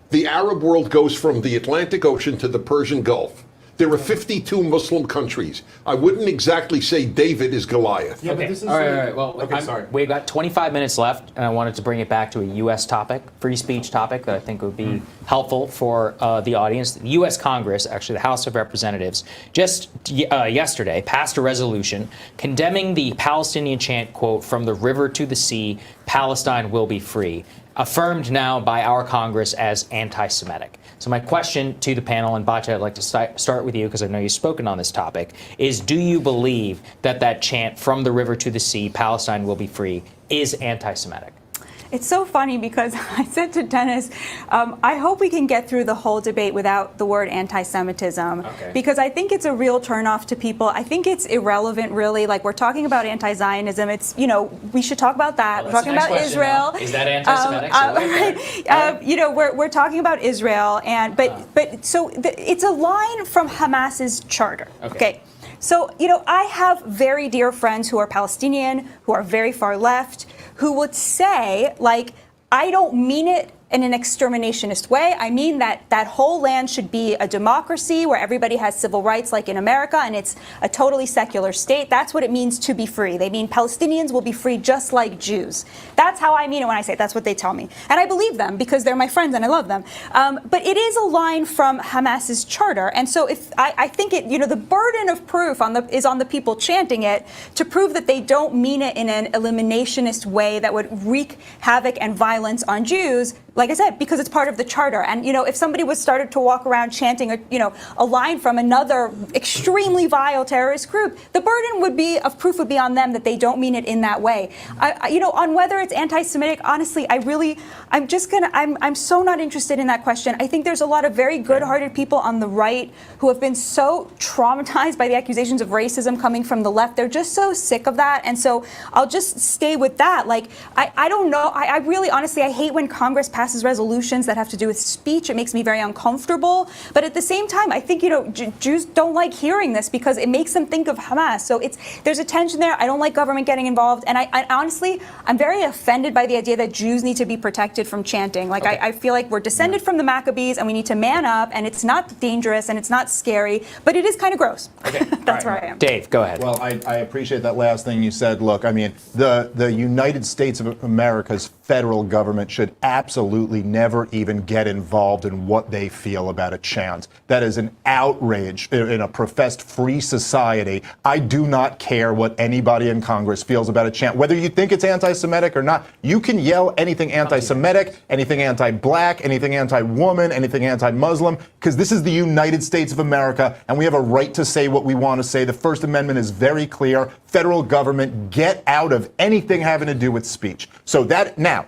The Arab world goes from the Atlantic Ocean to the Persian Gulf. There are 52 Muslim countries. I wouldn't exactly say David is Goliath. Yeah, okay. All right. Well, sorry. We've got 25 minutes left, and I wanted to bring it back to a U.S. topic, free speech topic, that I think would be helpful for the audience. The U.S. Congress, actually the House of Representatives, just yesterday passed a resolution condemning the Palestinian chant, quote, "From the river to the sea, Palestine will be free," affirmed now by our Congress as anti-Semitic. So my question to the panel, and Batya, I'd like to start with you because I know you've spoken on this topic, is do you believe that chant, "From the river to the sea, Palestine will be free," is anti-Semitic? It's so funny because I said to Dennis, I hope we can get through the whole debate without the word anti-Semitism, because I think it's a real turnoff to people. I think it's irrelevant, really. Like, we're talking about anti-Zionism. It's, we should talk about that. Well, we're talking about Israel. Is that anti-Semitic? We're talking about Israel, it's a line from Hamas's charter. Okay. So, I have very dear friends who are Palestinian, who are very far left, who would say, like, I don't mean it in an exterminationist way. I mean that that whole land should be a democracy where everybody has civil rights like in America, and it's a totally secular state. That's what it means to be free. They mean Palestinians will be free just like Jews. That's how I mean it when I say it. That's what they tell me. And I believe them because they're my friends and I love them. But it is a line from Hamas's charter. And so if I think the burden of proof is on the people chanting it to prove that they don't mean it in an eliminationist way that would wreak havoc and violence on Jews. Like I said, because it's part of the charter. And, if somebody was started to walk around chanting, a line from another extremely vile terrorist group, the burden of proof would be on them that they don't mean it in that way. On whether it's anti-Semitic, honestly, I'm so not interested in that question. I think there's a lot of very good-hearted people on the right who have been so traumatized by the accusations of racism coming from the left. They're just so sick of that. And so I'll just stay with that. Like, I don't know. I really, honestly, I hate when Congress passes resolutions that have to do with speech. It makes me very uncomfortable. But at the same time, I think, Jews don't like hearing this because it makes them think of Hamas. So there's a tension there. I don't like government getting involved. And I honestly, I'm very offended by the idea that Jews need to be protected from chanting. Like, I feel like we're descended from the Maccabees and we need to man up, and it's not dangerous and it's not scary, but it is kind of gross. Okay. That's where I am. Dave, go ahead. Well, I appreciate that last thing you said. Look, I mean, the United States of America's federal government should absolutely never even get involved in what they feel about a chant. That is an outrage in a professed free society. I do not care what anybody in Congress feels about a chant. Whether you think it's anti-Semitic or not, you can yell anything anti-Semitic, anything anti-black, anything anti-woman, anything anti-Muslim, because this is the United States of America, and we have a right to say what we want to say. The First Amendment is very clear. Federal government, get out of anything having to do with speech. So that, now,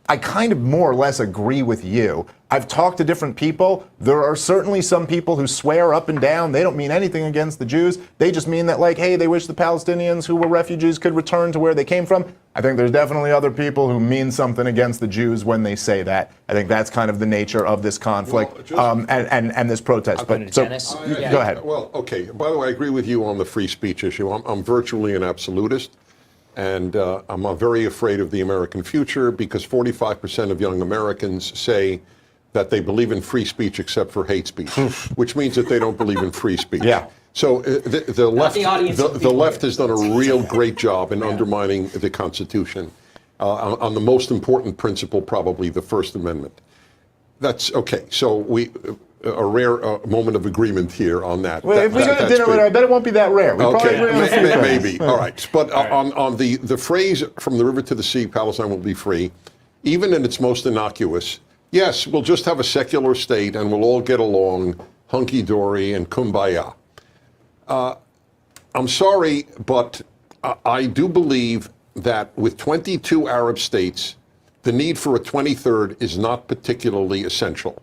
I kind of more or less agree with you. I've talked to different people. There are certainly some people who swear up and down they don't mean anything against the Jews. They just mean that, like, hey, they wish the Palestinians who were refugees could return to where they came from. I think there's definitely other people who mean something against the Jews when they say that. I think that's kind of the nature of this conflict and this protest. But so, go ahead. Well, okay. By the way, I agree with you on the free speech issue. I'm virtually an absolutist. And I'm very afraid of the American future because 45% of young Americans say that they believe in free speech except for hate speech, which means that they don't believe in free speech. Yeah. So the left has done a real great job in undermining the Constitution on the most important principle, probably the First Amendment. That's okay. So a rare moment of agreement here on that. Well, if we go to dinner later, I bet it won't be that rare. Maybe. All right. But on the phrase "from the river to the sea, Palestine will be free," even in its most innocuous, yes, we'll just have a secular state and we'll all get along, hunky-dory and kumbaya. I'm sorry, but I do believe that with 22 Arab states, the need for a 23rd is not particularly essential.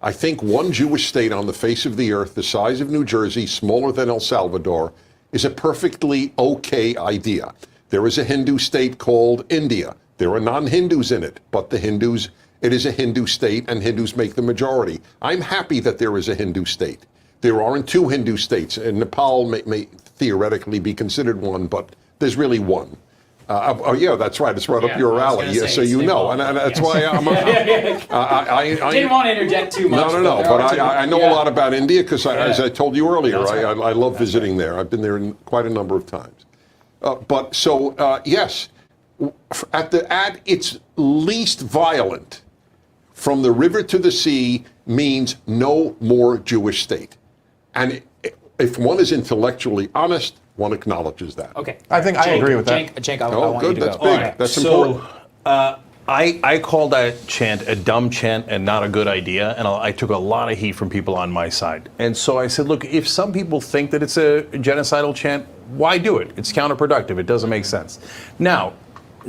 I think one Jewish state on the face of the earth, the size of New Jersey, smaller than El Salvador, is a perfectly okay idea. There is a Hindu state called India. There are non-Hindus in it, but it is a Hindu state, and Hindus make the majority. I'm happy that there is a Hindu state. There aren't two Hindu states, and Nepal may theoretically be considered one, but there's really one. Yeah, that's right. It's right up your alley. Yeah, so you know, and that's why I didn't want to interject too much. No. But I know a lot about India because, as I told you earlier, I love visiting there. I've been there quite a number of times. Yes, at its least violent, from the river to the sea means no more Jewish state. And if one is intellectually honest, one acknowledges that. Okay. I think I agree with that. Cenk, I want you to that's go. big. Right. That's important. I call that chant a dumb chant and not a good idea, and I took a lot of heat from people on my side. And so I said, look, if some people think that it's a genocidal chant, why do it? It's counterproductive. It doesn't make sense. Now,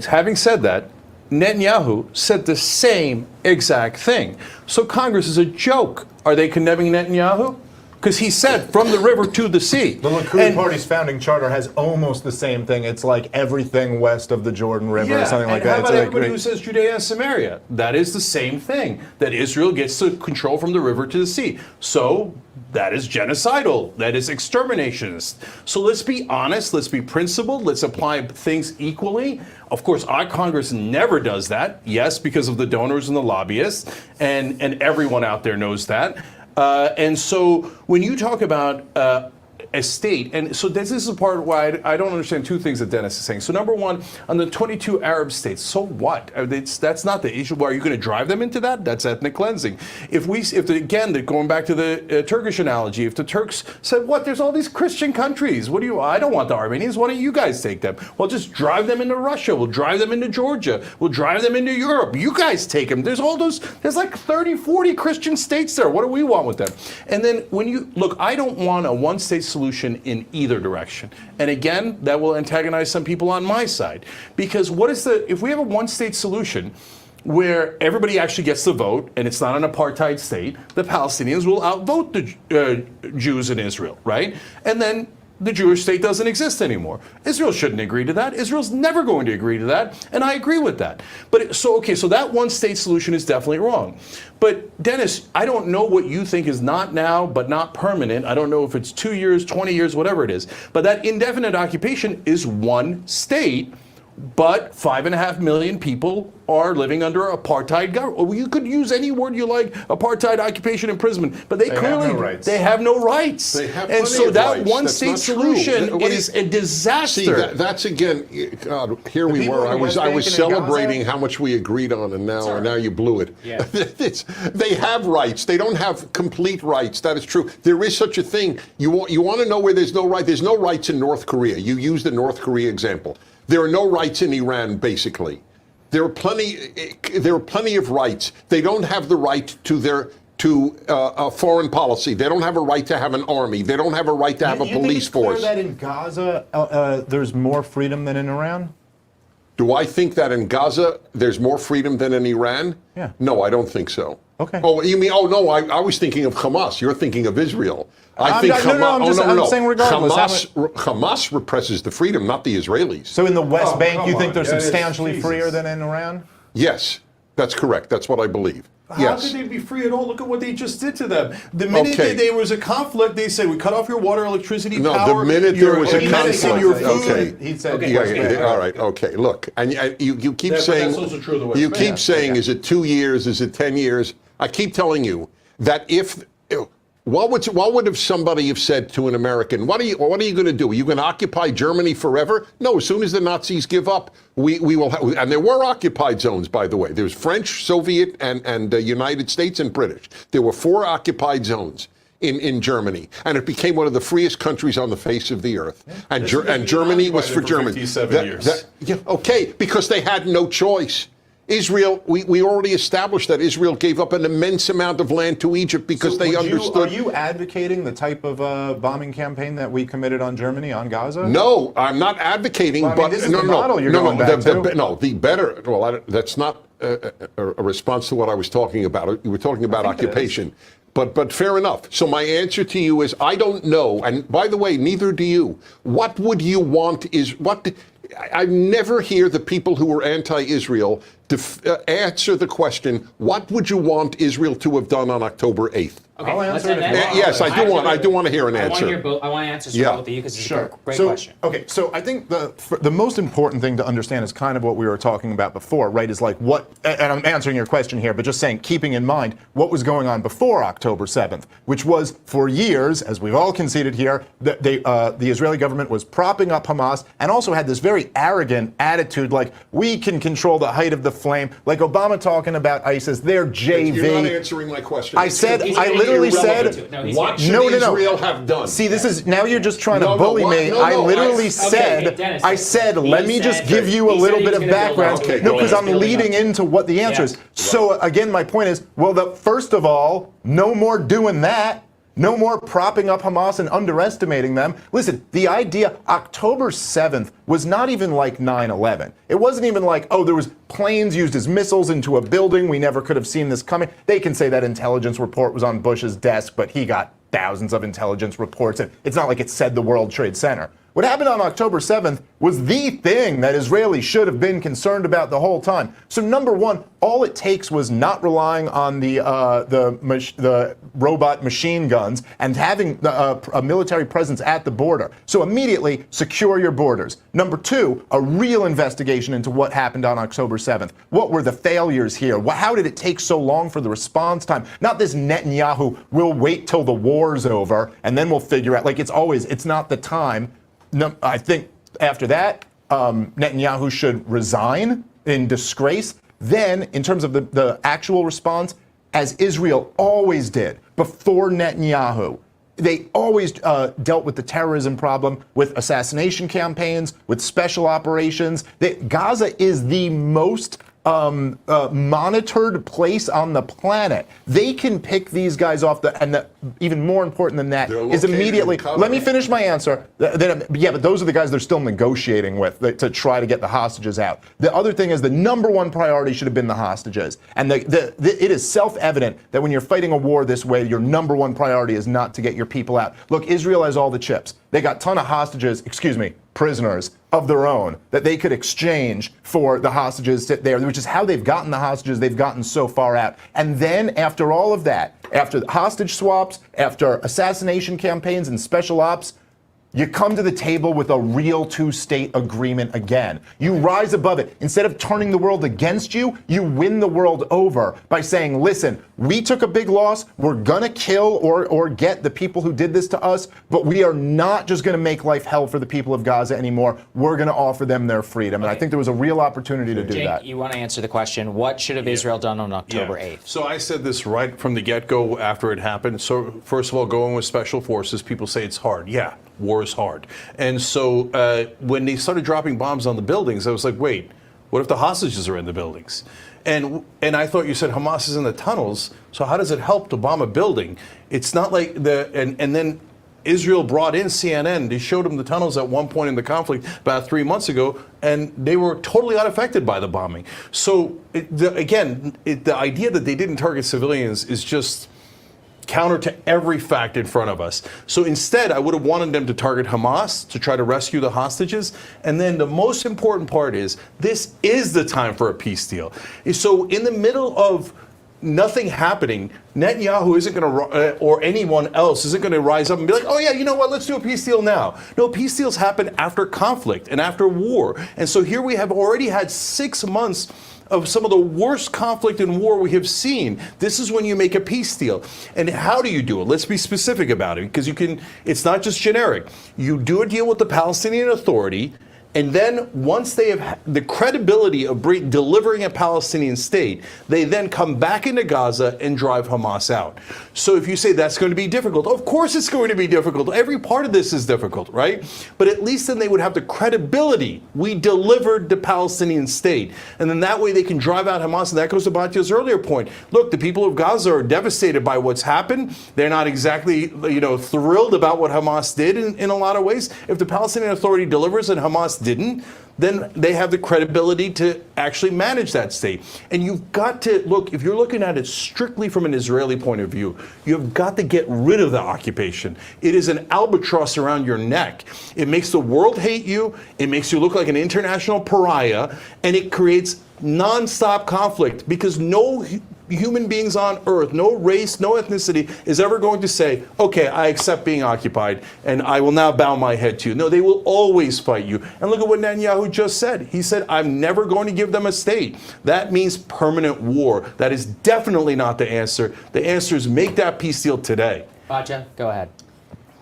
having said that, Netanyahu said the same exact thing. So Congress is a joke. Are they condemning Netanyahu? Because he said, from the river to the sea. The Likud Party's founding charter has almost the same thing. It's like everything west of the Jordan River or something like that. How about everybody who says Judea and Samaria? That is the same thing, that Israel gets to control from the river to the sea. So that is genocidal. That is exterminationist. So let's be honest. Let's be principled. Let's apply things equally. Of course, our Congress never does that. Yes, because of the donors and the lobbyists, and everyone out there knows that. And so when you talk about a state, and so this is the part why I don't understand two things that Dennis is saying. So number one, on the 22 Arab states, so what? That's not the issue. Are you going to drive them into that? That's ethnic cleansing. Again, going back to the Turkish analogy, if the Turks said, what, there's all these Christian countries. I don't want the Armenians. Why don't you guys take them? Well, just drive them into Russia. We'll drive them into Georgia. We'll drive them into Europe. You guys take them. There's like 30, 40 Christian states there. What do we want with them? And then I don't want a one-state solution in either direction. And again, that will antagonize some people on my side. Because if we have a one-state solution where everybody actually gets the vote and it's not an apartheid state, the Palestinians will outvote the Jews in Israel, right? And then the Jewish state doesn't exist anymore. Israel shouldn't agree to that. Israel's never going to agree to that, and I agree with that. But so that one-state solution is definitely wrong. But Dennis, I don't know what you think is not now, but not permanent. I don't know if it's 2 years, 20 years, whatever it is. But that indefinite occupation is one state, but 5.5 million people are living under apartheid government. Well, you could use any word you like, apartheid, occupation, imprisonment, but they clearly have no rights. They have no rights. They have and plenty so of that rights. one-state That's not solution true. is a disaster. See, that's again, God, here we people were. in the I was West Bank and in celebrating Gaza- how much we agreed on, and now you blew it. Yeah. They have rights. They don't have complete rights. That is true. There is such a thing. You want to know where there's no right? There's no rights in North Korea. You used the North Korea example. There are no rights in Iran, basically. There are plenty of rights. They don't have the right to foreign policy. They don't have a right to have an army. They don't have a right to have a police force. You think it's clear that in Gaza there's more freedom than in Iran? Do I think that in Gaza there's more freedom than in Iran? Yeah. No, I don't think so. Okay. Oh, you mean? Oh no, I was thinking of Hamas. You're thinking of Israel. I think Hamas. I'm saying regardless. Hamas represses the freedom, not the Israelis. So in the West Bank, come you think on. they're That is substantially Jesus. freer than in Iran? Yes, that's correct. That's what I believe. How Yes. could they be free at all? Look at what they just did to them. The minute there was a conflict, they said, we cut off your water, electricity, No, power. the minute there was a your medicine, conflict. your food. Okay. He said, Okay. Yeah, all right. Okay. Look, and you keep But saying that's also true of the West you Bank. keep saying, is it 2 years? Is it 10 years? I keep telling you that what would have somebody have said to an American? What are you going to do? Are you going to occupy Germany forever? No. As soon as the Nazis give up, we will. And there were occupied zones, by the way. There was French, Soviet, and United States and British. There were 4 occupied zones in Germany, and it became one of the freest countries on the face of the earth. And Germany was for Germany. 57 years. Okay, because they had no choice. Israel, we already established that Israel gave up an immense amount of land to Egypt because they understood. Are you advocating the type of bombing campaign that we committed on Germany, on Gaza? No, I'm not advocating. Well, I mean, but this is the model you're going back to. The better. Well, that's not a response to what I was talking about. You were talking about occupation. But fair enough. So my answer to you is I don't know. And by the way, neither do you. What would you want is what. I never hear the people who are anti-Israel answer the question, what would you want Israel to have done on October 8th? Okay, I'll answer it if you want. Yes, I do want to hear an answer. I want answers from Yeah. both of you because it's Sure. a great question. Okay, so I think the most important thing to understand is kind of what we were talking about before, right? Is like what, and I'm answering your question here, but just saying, keeping in mind what was going on before October 7th, which was for years, as we've all conceded here, that the Israeli government was propping up Hamas and also had this very arrogant attitude, like we can control the height of the flame, like Obama talking about ISIS, they're JV. You're not answering my question. I said, He's I getting literally irrelevant said, to it. No, he's what getting- should No. Israel have done? See, this is now you're just trying No, to bully what? me. No, I no, literally I- said, Dennis, I said, he let me just said- give you a he little said bit he of was gonna build background. up to it. No, Okay, because go I'm ahead. leading into what the answer is. So again, my point is, well, first of all, no more doing that. No more propping up Hamas and underestimating them. Listen, the idea, October 7th was not even like 9/11. It wasn't even like, oh, there was planes used as missiles into a building. We never could have seen this coming. They can say that intelligence report was on Bush's desk, but he got thousands of intelligence reports. And it's not like it said the World Trade Center. What happened on October 7th was the thing that Israelis should have been concerned about the whole time. So number one, all it takes was not relying on the robot machine guns and having a military presence at the border. So immediately secure your borders. Number two, a real investigation into what happened on October 7th. What were the failures here? How did it take so long for the response time? Not this Netanyahu, we'll wait till the war's over and then we'll figure out, like it's not the time. No, I think after that, Netanyahu should resign in disgrace. Then, in terms of the actual response, as Israel always did before Netanyahu, they always dealt with the terrorism problem with assassination campaigns, with special operations. Gaza is the most monitored place on the planet. They can pick these guys off, even more important than that is immediately. Let me finish my answer. Yeah, but those are the guys they're still negotiating with to try to get the hostages out. The other thing is the number one priority should have been the hostages. And it is self-evident that when you're fighting a war this way, your number one priority is not to get your people out. Look, Israel has all the chips. They got a ton of hostages, prisoners of their own that they could exchange for the hostages there, which is how they've gotten the hostages they've gotten so far out. And then after all of that, after the hostage swaps, after assassination campaigns and special ops, you come to the table with a real two-state agreement again. You rise above it. Instead of turning the world against you, you win the world over by saying, listen, we took a big loss. We're going to kill or get the people who did this to us, but we are not just going to make life hell for the people of Gaza anymore. We're going to offer them their freedom. And I think there was a real opportunity to do Cenk, that. You want to answer the question, what should have Israel done on October 8th? So I said this right from the get-go after it happened. So first of all, going with special forces, people say it's hard. Yeah. War is hard. And so when they started dropping bombs on the buildings, I was like, wait, what if the hostages are in the buildings? And I thought you said Hamas is in the tunnels, so how does it help to bomb a building? It's not like and then Israel brought in CNN. They showed them the tunnels at one point in the conflict about 3 months ago, and they were totally unaffected by the bombing. So the idea that they didn't target civilians is just counter to every fact in front of us. So instead, I would have wanted them to target Hamas to try to rescue the hostages. And then the most important part is, this is the time for a peace deal. So in the middle of nothing happening, Netanyahu isn't going to, or anyone else isn't going to rise up and be like, oh yeah, you know what, let's do a peace deal now. No, peace deals happen after conflict and after war. And so here we have already had 6 months of some of the worst conflict and war we have seen. This is when you make a peace deal. And how do you do it? Let's be specific about it, because it's not just generic. You do a deal with the Palestinian Authority, and then once they have the credibility of delivering a Palestinian state, they then come back into Gaza and drive Hamas out. So if you say that's going to be difficult, of course it's going to be difficult. Every part of this is difficult, right? But at least then they would have the credibility. We delivered the Palestinian state. And then that way they can drive out Hamas. And that goes to Batya's earlier point. Look, the people of Gaza are devastated by what's happened. They're not exactly, thrilled about what Hamas did in a lot of ways. If the Palestinian Authority delivers and Hamas didn't, then they have the credibility to actually manage that state. And you've got to look, if you're looking at it strictly from an Israeli point of view, you've got to get rid of the occupation. It is an albatross around your neck. It makes the world hate you. It makes you look like an international pariah, and it creates nonstop conflict, because no human beings on earth, no race, no ethnicity is ever going to say, okay, I accept being occupied and I will now bow my head to you. No, they will always fight you. And look at what Netanyahu just said. He said, I'm never going to give them a state. That means permanent war. That is definitely not the answer. The answer is make that peace deal today. Batya, go ahead.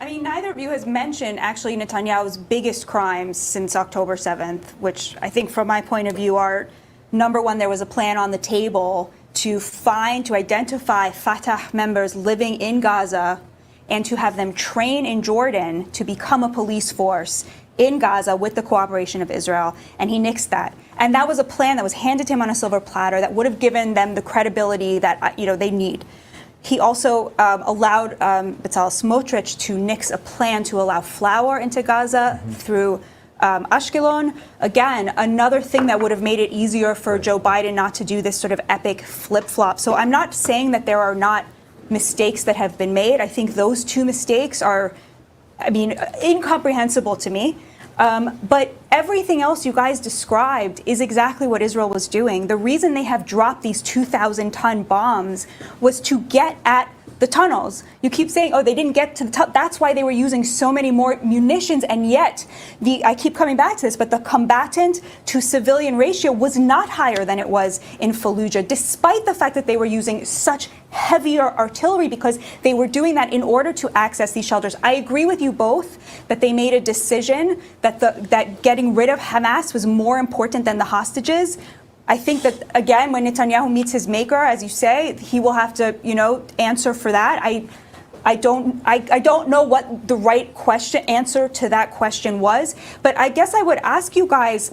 I mean, neither of you has mentioned actually Netanyahu's biggest crimes since October 7th, which I think from my point of view are, number one, there was a plan on the table to identify Fatah members living in Gaza and to have them train in Jordan to become a police force in Gaza with the cooperation of Israel. And he nixed that. And that was a plan that was handed to him on a silver platter that would have given them the credibility that they need. He also allowed Bezalel Smotrich to nix a plan to allow flour into Gaza through Ashkelon. Again, another thing that would have made it easier for Joe Biden not to do this sort of epic flip-flop. So I'm not saying that there are not mistakes that have been made. I think those two mistakes are, incomprehensible to me. But everything else you guys described is exactly what Israel was doing. The reason they have dropped these 2,000-ton bombs was to get at the tunnels. You keep saying, oh, they didn't get to the tunnel. That's why they were using so many more munitions. And yet, I keep coming back to this, but the combatant to civilian ratio was not higher than it was in Fallujah, despite the fact that they were using such heavier artillery, because they were doing that in order to access these shelters. I agree with you both that they made a decision that getting rid of Hamas was more important than the hostages. I think that, again, when Netanyahu meets his maker, as you say, he will have to, answer for that. I don't know what the right answer to that question was, but I guess I would ask you guys,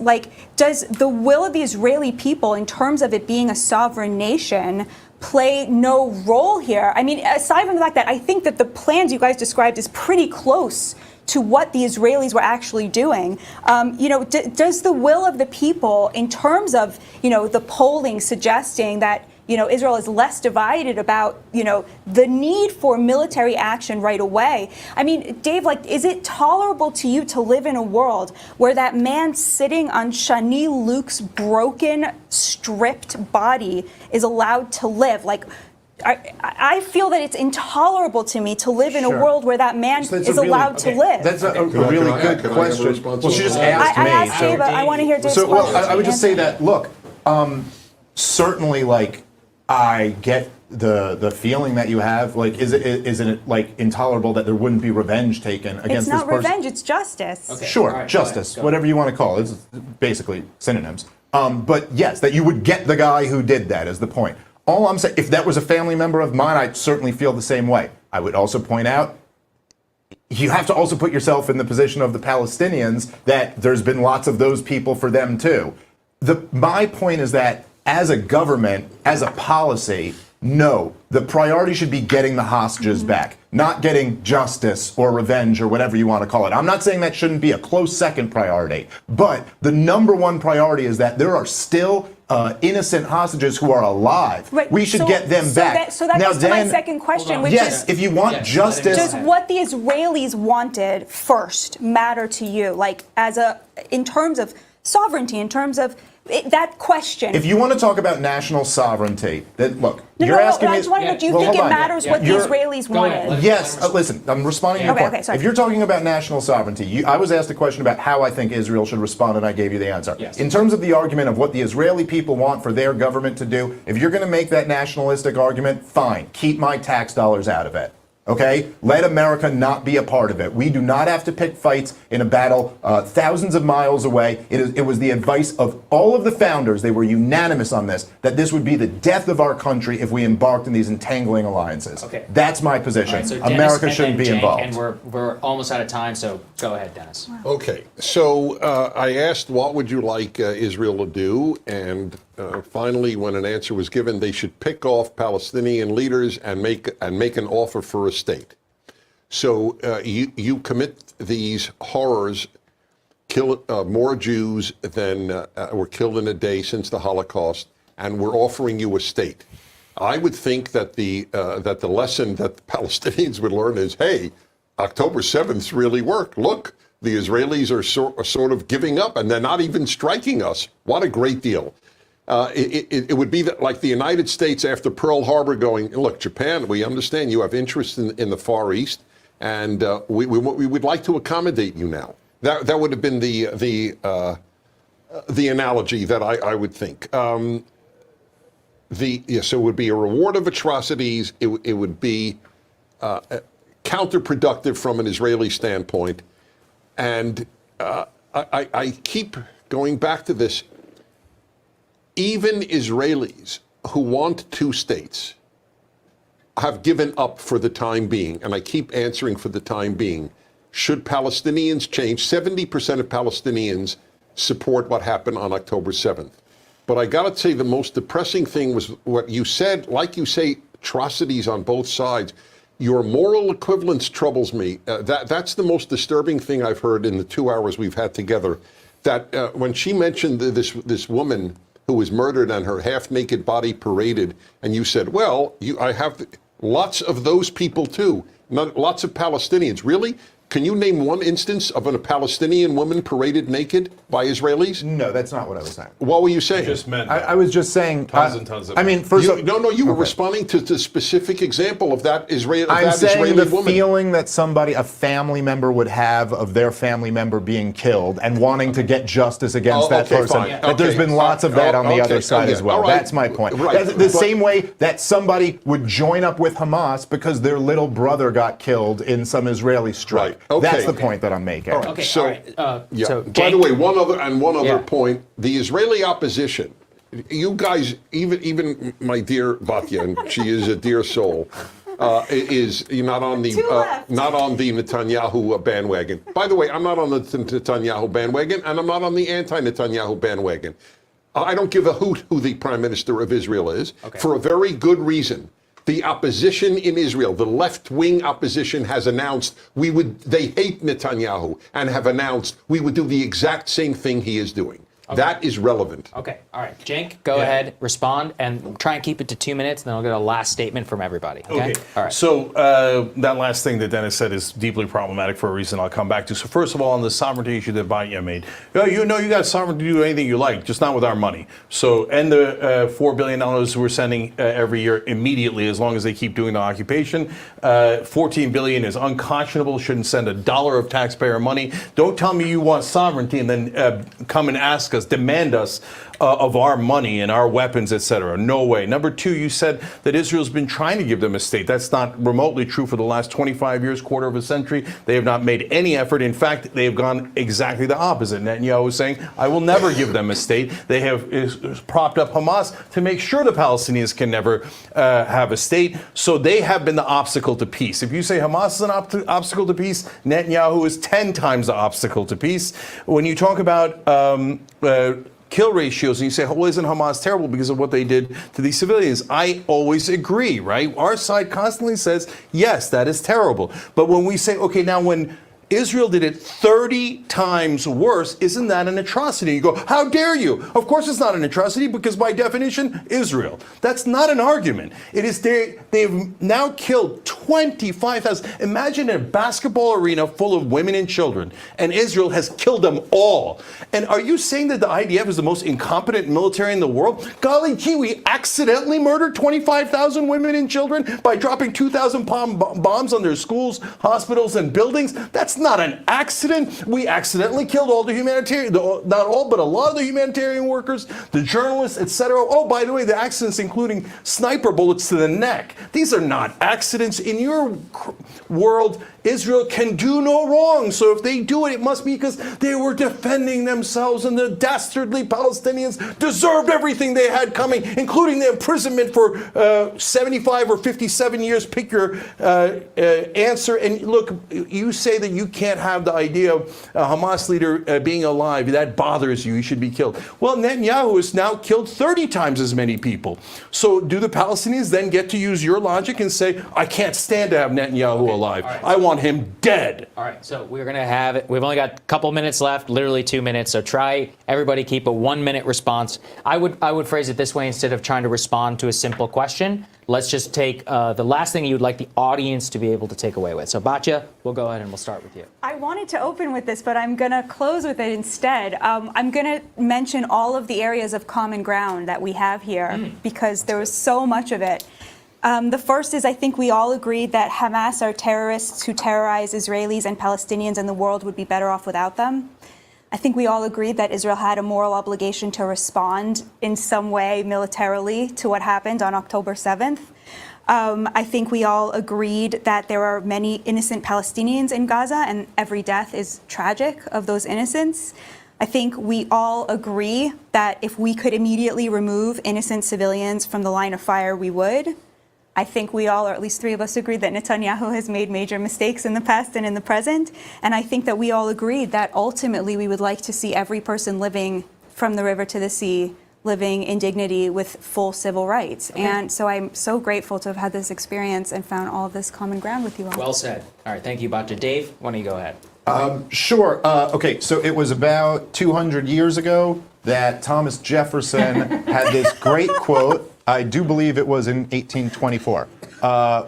does the will of the Israeli people, in terms of it being a sovereign nation, play no role here? Aside from the fact that I think that the plans you guys described is pretty close to what the Israelis were actually doing. Does the will of the people, in terms of, the polling suggesting that, Israel is less divided about, the need for military action right away? Dave, is it tolerable to you to live in a world where that man sitting on Shani Luke's broken, stripped body is allowed to live? I feel that it's intolerable to me to live in a world where that man is allowed to live. That's a really good question. Well, she just asked me. I asked Dave, but I want to hear Dave's question. I would just say that, look, certainly, I get the feeling that you have. Isn't it intolerable that there wouldn't be revenge taken against this person? It's not revenge, it's justice. Okay. Sure, All right, justice, go ahead. whatever you want to call it. It's basically synonyms. But yes, that you would get the guy who did that is the point. All I'm saying, if that was a family member of mine, I'd certainly feel the same way. I would also point out, you have to also put yourself in the position of the Palestinians, that there's been lots of those people for them too. My point is that as a government, as a policy, no, the priority should be getting the hostages back, not getting justice or revenge or whatever you want to call it. I'm not saying that shouldn't be a close second priority, but the number one priority is that there are still innocent hostages who are alive. Right. We should get them back. So that goes to my second question, which yes, is, if you want justice, does what the Israelis wanted first matter to you? In terms of sovereignty, in terms of that question. if you want to talk about national sovereignty, then look, you're asking me. I just want to know, do you think it matters what the Israelis wanted? Yes, listen, I'm responding to your point. sorry. If you're talking about national sovereignty, I was asked a question about how I think Israel should respond, and I gave you the answer. Yes. In terms of the argument of what the Israeli people want for their government to do, if you're going to make that nationalistic argument, fine, keep my tax dollars out of it. Okay? Let America not be a part of it. We do not have to pick fights in a battle thousands of miles away. It was the advice of all of the founders, they were unanimous on this, that this would be the death of our country if we embarked in these entangling alliances. Okay. That's my position. All right, so Dennis America and shouldn't then be Cenk, involved. And we're almost out of time, so go ahead, Dennis. Okay, so I asked what would you like Israel to do, and finally, when an answer was given, they should pick off Palestinian leaders and make an offer for a state. So you commit these horrors, kill more Jews than were killed in a day since the Holocaust, and we're offering you a state. I would think that the lesson that the Palestinians would learn is, hey, October 7th really worked. Look, the Israelis are sort of giving up, and they're not even striking us. What a great deal. It would be like the United States after Pearl Harbor going, look, Japan, we understand you have interest in the Far East, and we would like to accommodate you now. That would have been the analogy that I would think. So it would be a reward of atrocities. It would be counterproductive from an Israeli standpoint. And I keep going back to this. Even Israelis who want two states have given up for the time being, and I keep answering for the time being. Should Palestinians change? 70% of Palestinians support what happened on October 7th. But I got to say the most depressing thing was what you said, like you say, atrocities on both sides. Your moral equivalence troubles me. That's the most disturbing thing I've heard in the 2 hours we've had together. That when she mentioned this woman who was murdered and her half-naked body paraded, and you said, well, I have lots of those people too, lots of Palestinians. Really? Can you name one instance of a Palestinian woman paraded naked by Israelis? No, that's not what I was saying. What were you saying? Just meant I was just saying. tons and tons of. I mean, first you were responding to the specific example of that Israeli I'm saying Israeli the woman. feeling that a family member would have of their family member being killed and wanting to get justice against that okay, person. fine. That there's been lots of that on the other side as well. All right. That's my point. Right. The same way that somebody would join up with Hamas because their little brother got killed in some Israeli strike. Right. Okay. That's the point that I'm making. Okay, So, all right. yeah. So, By the Cenk? way, one other Yeah. point: the Israeli opposition. You guys, even my dear Batya, and she is a dear soul, is not on the Netanyahu bandwagon. By the way, I'm not on the Netanyahu bandwagon, and I'm not on the anti-Netanyahu bandwagon. I don't give a hoot who the Prime Minister of Israel is, for a very good reason. The opposition in Israel, the left-wing opposition, has announced they hate Netanyahu and have announced we would do the exact same thing he is doing. Okay. That is relevant. Okay, all right. Cenk, go ahead, respond, and try and keep it to 2 minutes, and then I'll get a last statement from everybody. Okay? All right. So that last thing that Dennis said is deeply problematic for a reason I'll come back to. So first of all, on the sovereignty issue that Batya made, you got sovereignty to do anything you like, just not with our money. So end the $4 billion we're sending every year immediately, as long as they keep doing the occupation. $14 billion is unconscionable. Shouldn't send a dollar of taxpayer money. Don't tell me you want sovereignty and then come and ask us, demand us of our money and our weapons, etc. No way. Number two, you said that Israel's been trying to give them a state. That's not remotely true for the last 25 years, quarter of a century. They have not made any effort. In fact, they have gone exactly the opposite. Netanyahu is saying, I will never give them a state. They have propped up Hamas to make sure the Palestinians can never have a state. So they have been the obstacle to peace. If you say Hamas is an obstacle to peace, Netanyahu is 10 times the obstacle to peace. When you talk about kill ratios, and you say, well, isn't Hamas terrible because of what they did to these civilians? I always agree, right? Our side constantly says, yes, that is terrible. But when we say, okay, now when Israel did it 30 times worse, isn't that an atrocity? You go, how dare you? Of course it's not an atrocity, because by definition, Israel. That's not an argument. It is they've now killed 25,000. Imagine a basketball arena full of women and children, and Israel has killed them all. And are you saying that the IDF is the most incompetent military in the world? Golly gee, we accidentally murdered 25,000 women and children by dropping 2,000 bombs on their schools, hospitals, and buildings? That's not an accident. We accidentally killed all the humanitarian, not all, but a lot of the humanitarian workers, the journalists, etc. Oh, by the way, the accidents including sniper bullets to the neck. These are not accidents. In your world, Israel can do no wrong. So if they do it, it must be because they were defending themselves, and the dastardly Palestinians deserved everything they had coming, including the imprisonment for 75 or 57 years. Pick your answer. And look, you say that you can't have the idea of a Hamas leader being alive. That bothers you. He should be killed. Well, Netanyahu has now killed 30 times as many people. So do the Palestinians then get to use your logic and say, I can't stand to have Netanyahu alive. Right. I want him dead. All right, so we're going to have it. We've only got a couple minutes left, literally 2 minutes. So try, everybody, keep a 1 minute response. I would phrase it this way: instead of trying to respond to a simple question, let's just take the last thing you'd like the audience to be able to take away with. So Batya, we'll go ahead and we'll start with you. I wanted to open with this, but I'm going to close with it instead. I'm going to mention all of the areas of common ground that we have here, because there was so much of it. The first is, I think we all agreed that Hamas are terrorists who terrorize Israelis and Palestinians, and the world would be better off without them. I think we all agreed that Israel had a moral obligation to respond in some way militarily to what happened on October 7th. I think we all agreed that there are many innocent Palestinians in Gaza, and every death is tragic of those innocents. I think we all agree that if we could immediately remove innocent civilians from the line of fire, we would. I think we all, or at least three of us, agreed that Netanyahu has made major mistakes in the past and in the present. And I think that we all agreed that ultimately we would like to see every person living from the river to the sea living in dignity with full civil rights. And so I'm so grateful to have had this experience and found all of this common ground with you all. Well said. All right, thank you, Batya. Dave, why don't you go ahead? Sure. Okay, so it was about 200 years ago that Thomas Jefferson had this great quote. I do believe it was in 1824,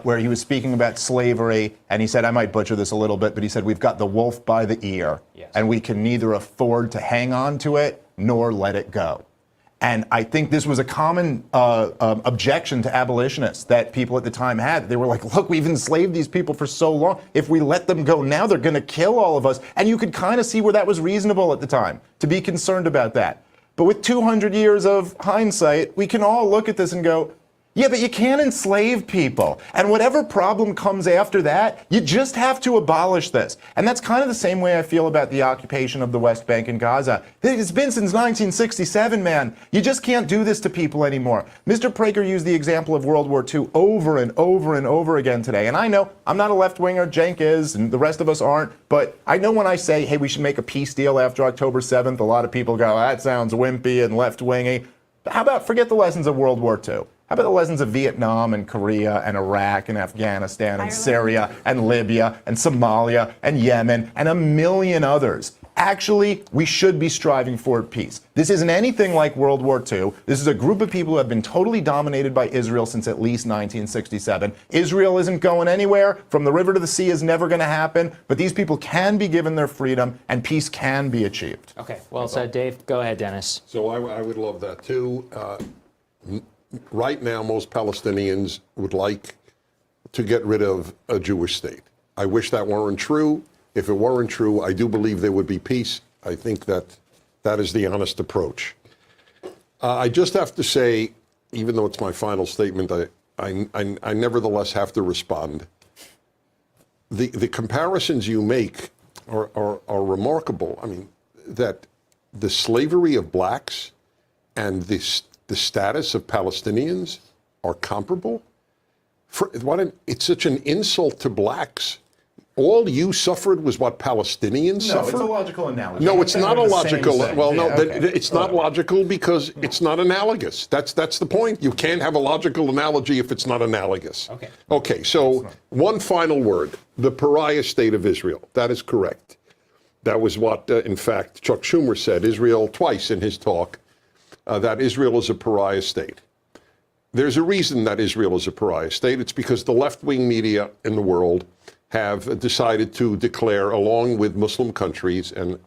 where he was speaking about slavery, and he said, I might butcher this a little bit, but he said, we've got the wolf by the ear, and we can neither afford to hang on to it nor let it go. And I think this was a common objection to abolitionists that people at the time had. They were like, look, we've enslaved these people for so long. If we let them go now, they're going to kill all of us. And you could kind of see where that was reasonable at the time, to be concerned about that. But with 200 years of hindsight, we can all look at this and go, yeah, but you can't enslave people. And whatever problem comes after that, you just have to abolish this. And that's kind of the same way I feel about the occupation of the West Bank and Gaza. It's been since 1967, man. You just can't do this to people anymore. Mr. Prager used the example of World War II over and over and over again today. And I know I'm not a left-winger, Cenk is, and the rest of us aren't. But I know when I say, hey, we should make a peace deal after October 7th, a lot of people go, that sounds wimpy and left-wingy. But how about forget the lessons of World War II? How about the lessons of Vietnam and Korea and Iraq and Afghanistan and Ireland. Syria and Libya and Somalia and Yemen and a million others? Actually, we should be striving for peace. This isn't anything like World War II. This is a group of people who have been totally dominated by Israel since at least 1967. Israel isn't going anywhere. From the river to the sea is never going to happen. But these people can be given their freedom and peace can be achieved. Okay, well said, Dave. Go ahead, Dennis. So I would love that too. Right now, most Palestinians would like to get rid of a Jewish state. I wish that weren't true. If it weren't true, I do believe there would be peace. I think that that is the honest approach. I just have to say, even though it's my final statement, I nevertheless have to respond. The comparisons you make are remarkable. I mean, that the slavery of blacks and the status of Palestinians are comparable. It's such an insult to blacks. All you suffered was what Palestinians suffered? No, it's a logical analogy. No, it's not a logical. Well, no, Yeah, okay. it's not logical because it's not analogous. That's the point. You can't have a logical analogy if it's not analogous. Okay. Okay, so one final word. The pariah state of Israel. That is correct. That was what, in fact, Chuck Schumer said, Israel, twice in his talk, that Israel is a pariah state. There's a reason that Israel is a pariah state. It's because the left-wing media in the world have decided to declare, along with Muslim countries, and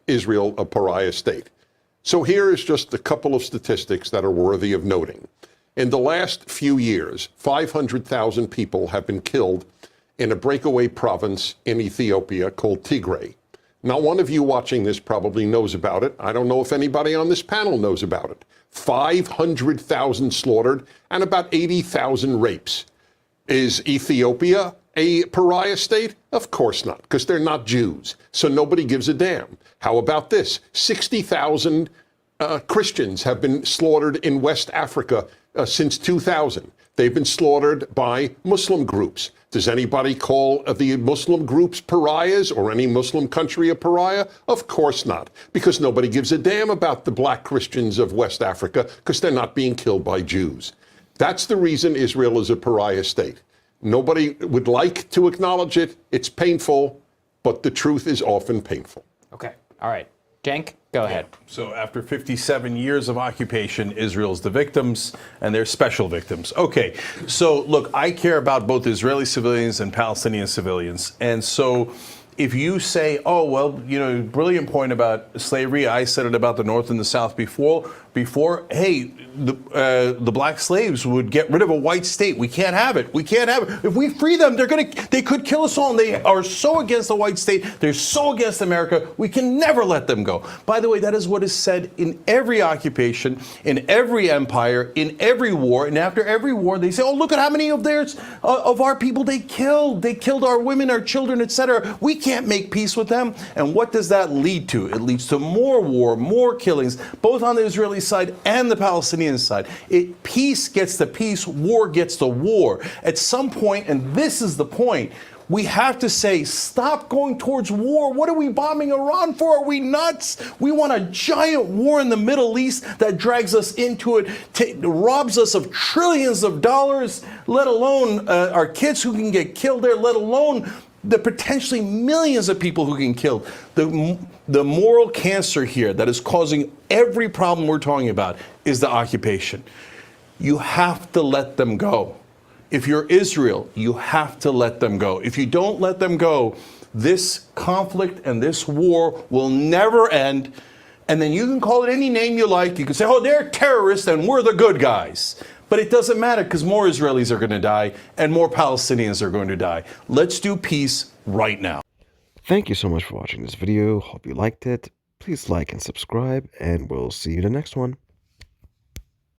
Israel a pariah state. So here is just a couple of statistics that are worthy of noting. In the last few years, 500,000 people have been killed in a breakaway province in Ethiopia called Tigray. Not one of you watching this probably knows about it. I don't know if anybody on this panel knows about it. 500,000 slaughtered and about 80,000 rapes. Is Ethiopia a pariah state? Of course not, because they're not Jews. So nobody gives a damn. How about this? 60,000 Christians have been slaughtered in West Africa since 2000. They've been slaughtered by Muslim groups. Does anybody call the Muslim groups pariahs or any Muslim country a pariah? Of course not, because nobody gives a damn about the black Christians of West Africa because they're not being killed by Jews. That's the reason Israel is a pariah state. Nobody would like to acknowledge it. It's painful, but the truth is often painful. Okay. All right. Cenk, go ahead. So after 57 years of occupation, Israel's the victims, and they're special victims. Okay, so look, I care about both Israeli civilians and Palestinian civilians. And so if you say, oh, well, you know, brilliant point about slavery, I said it about the North and the South before, hey, the black slaves would get rid of a white state. We can't have it. We can't have it. If we free them, they could kill us all. And they are so against the white state. They're so against America. We can never let them go. By the way, that is what is said in every occupation, in every empire, in every war. And after every war, they say, oh, look at how many of our people they killed. They killed our women, our children, etc. We can't make peace with them. And what does that lead to? It leads to more war, more killings, both on the Israeli side and the Palestinian side. Peace gets to peace, war gets to war. At some point, and this is the point, We have to say, stop going towards war. What are we bombing Iran for? Are we nuts? We want a giant war in the Middle East that drags us into it, robs us of trillions of dollars, let alone our kids who can get killed there, let alone the potentially millions of people who can kill. The moral cancer here that is causing every problem we're talking about is the occupation. You have to let them go. If you're Israel, you have to let them go. If you don't let them go, this conflict and this war will never end. And then you can call it any name you like. You can say, oh, they're terrorists and we're the good guys. But it doesn't matter because more Israelis are going to die and more Palestinians are going to die. Let's do peace right now. Thank you so much for watching this video. Hope you liked it. Please like and subscribe, and we'll see you in the next one.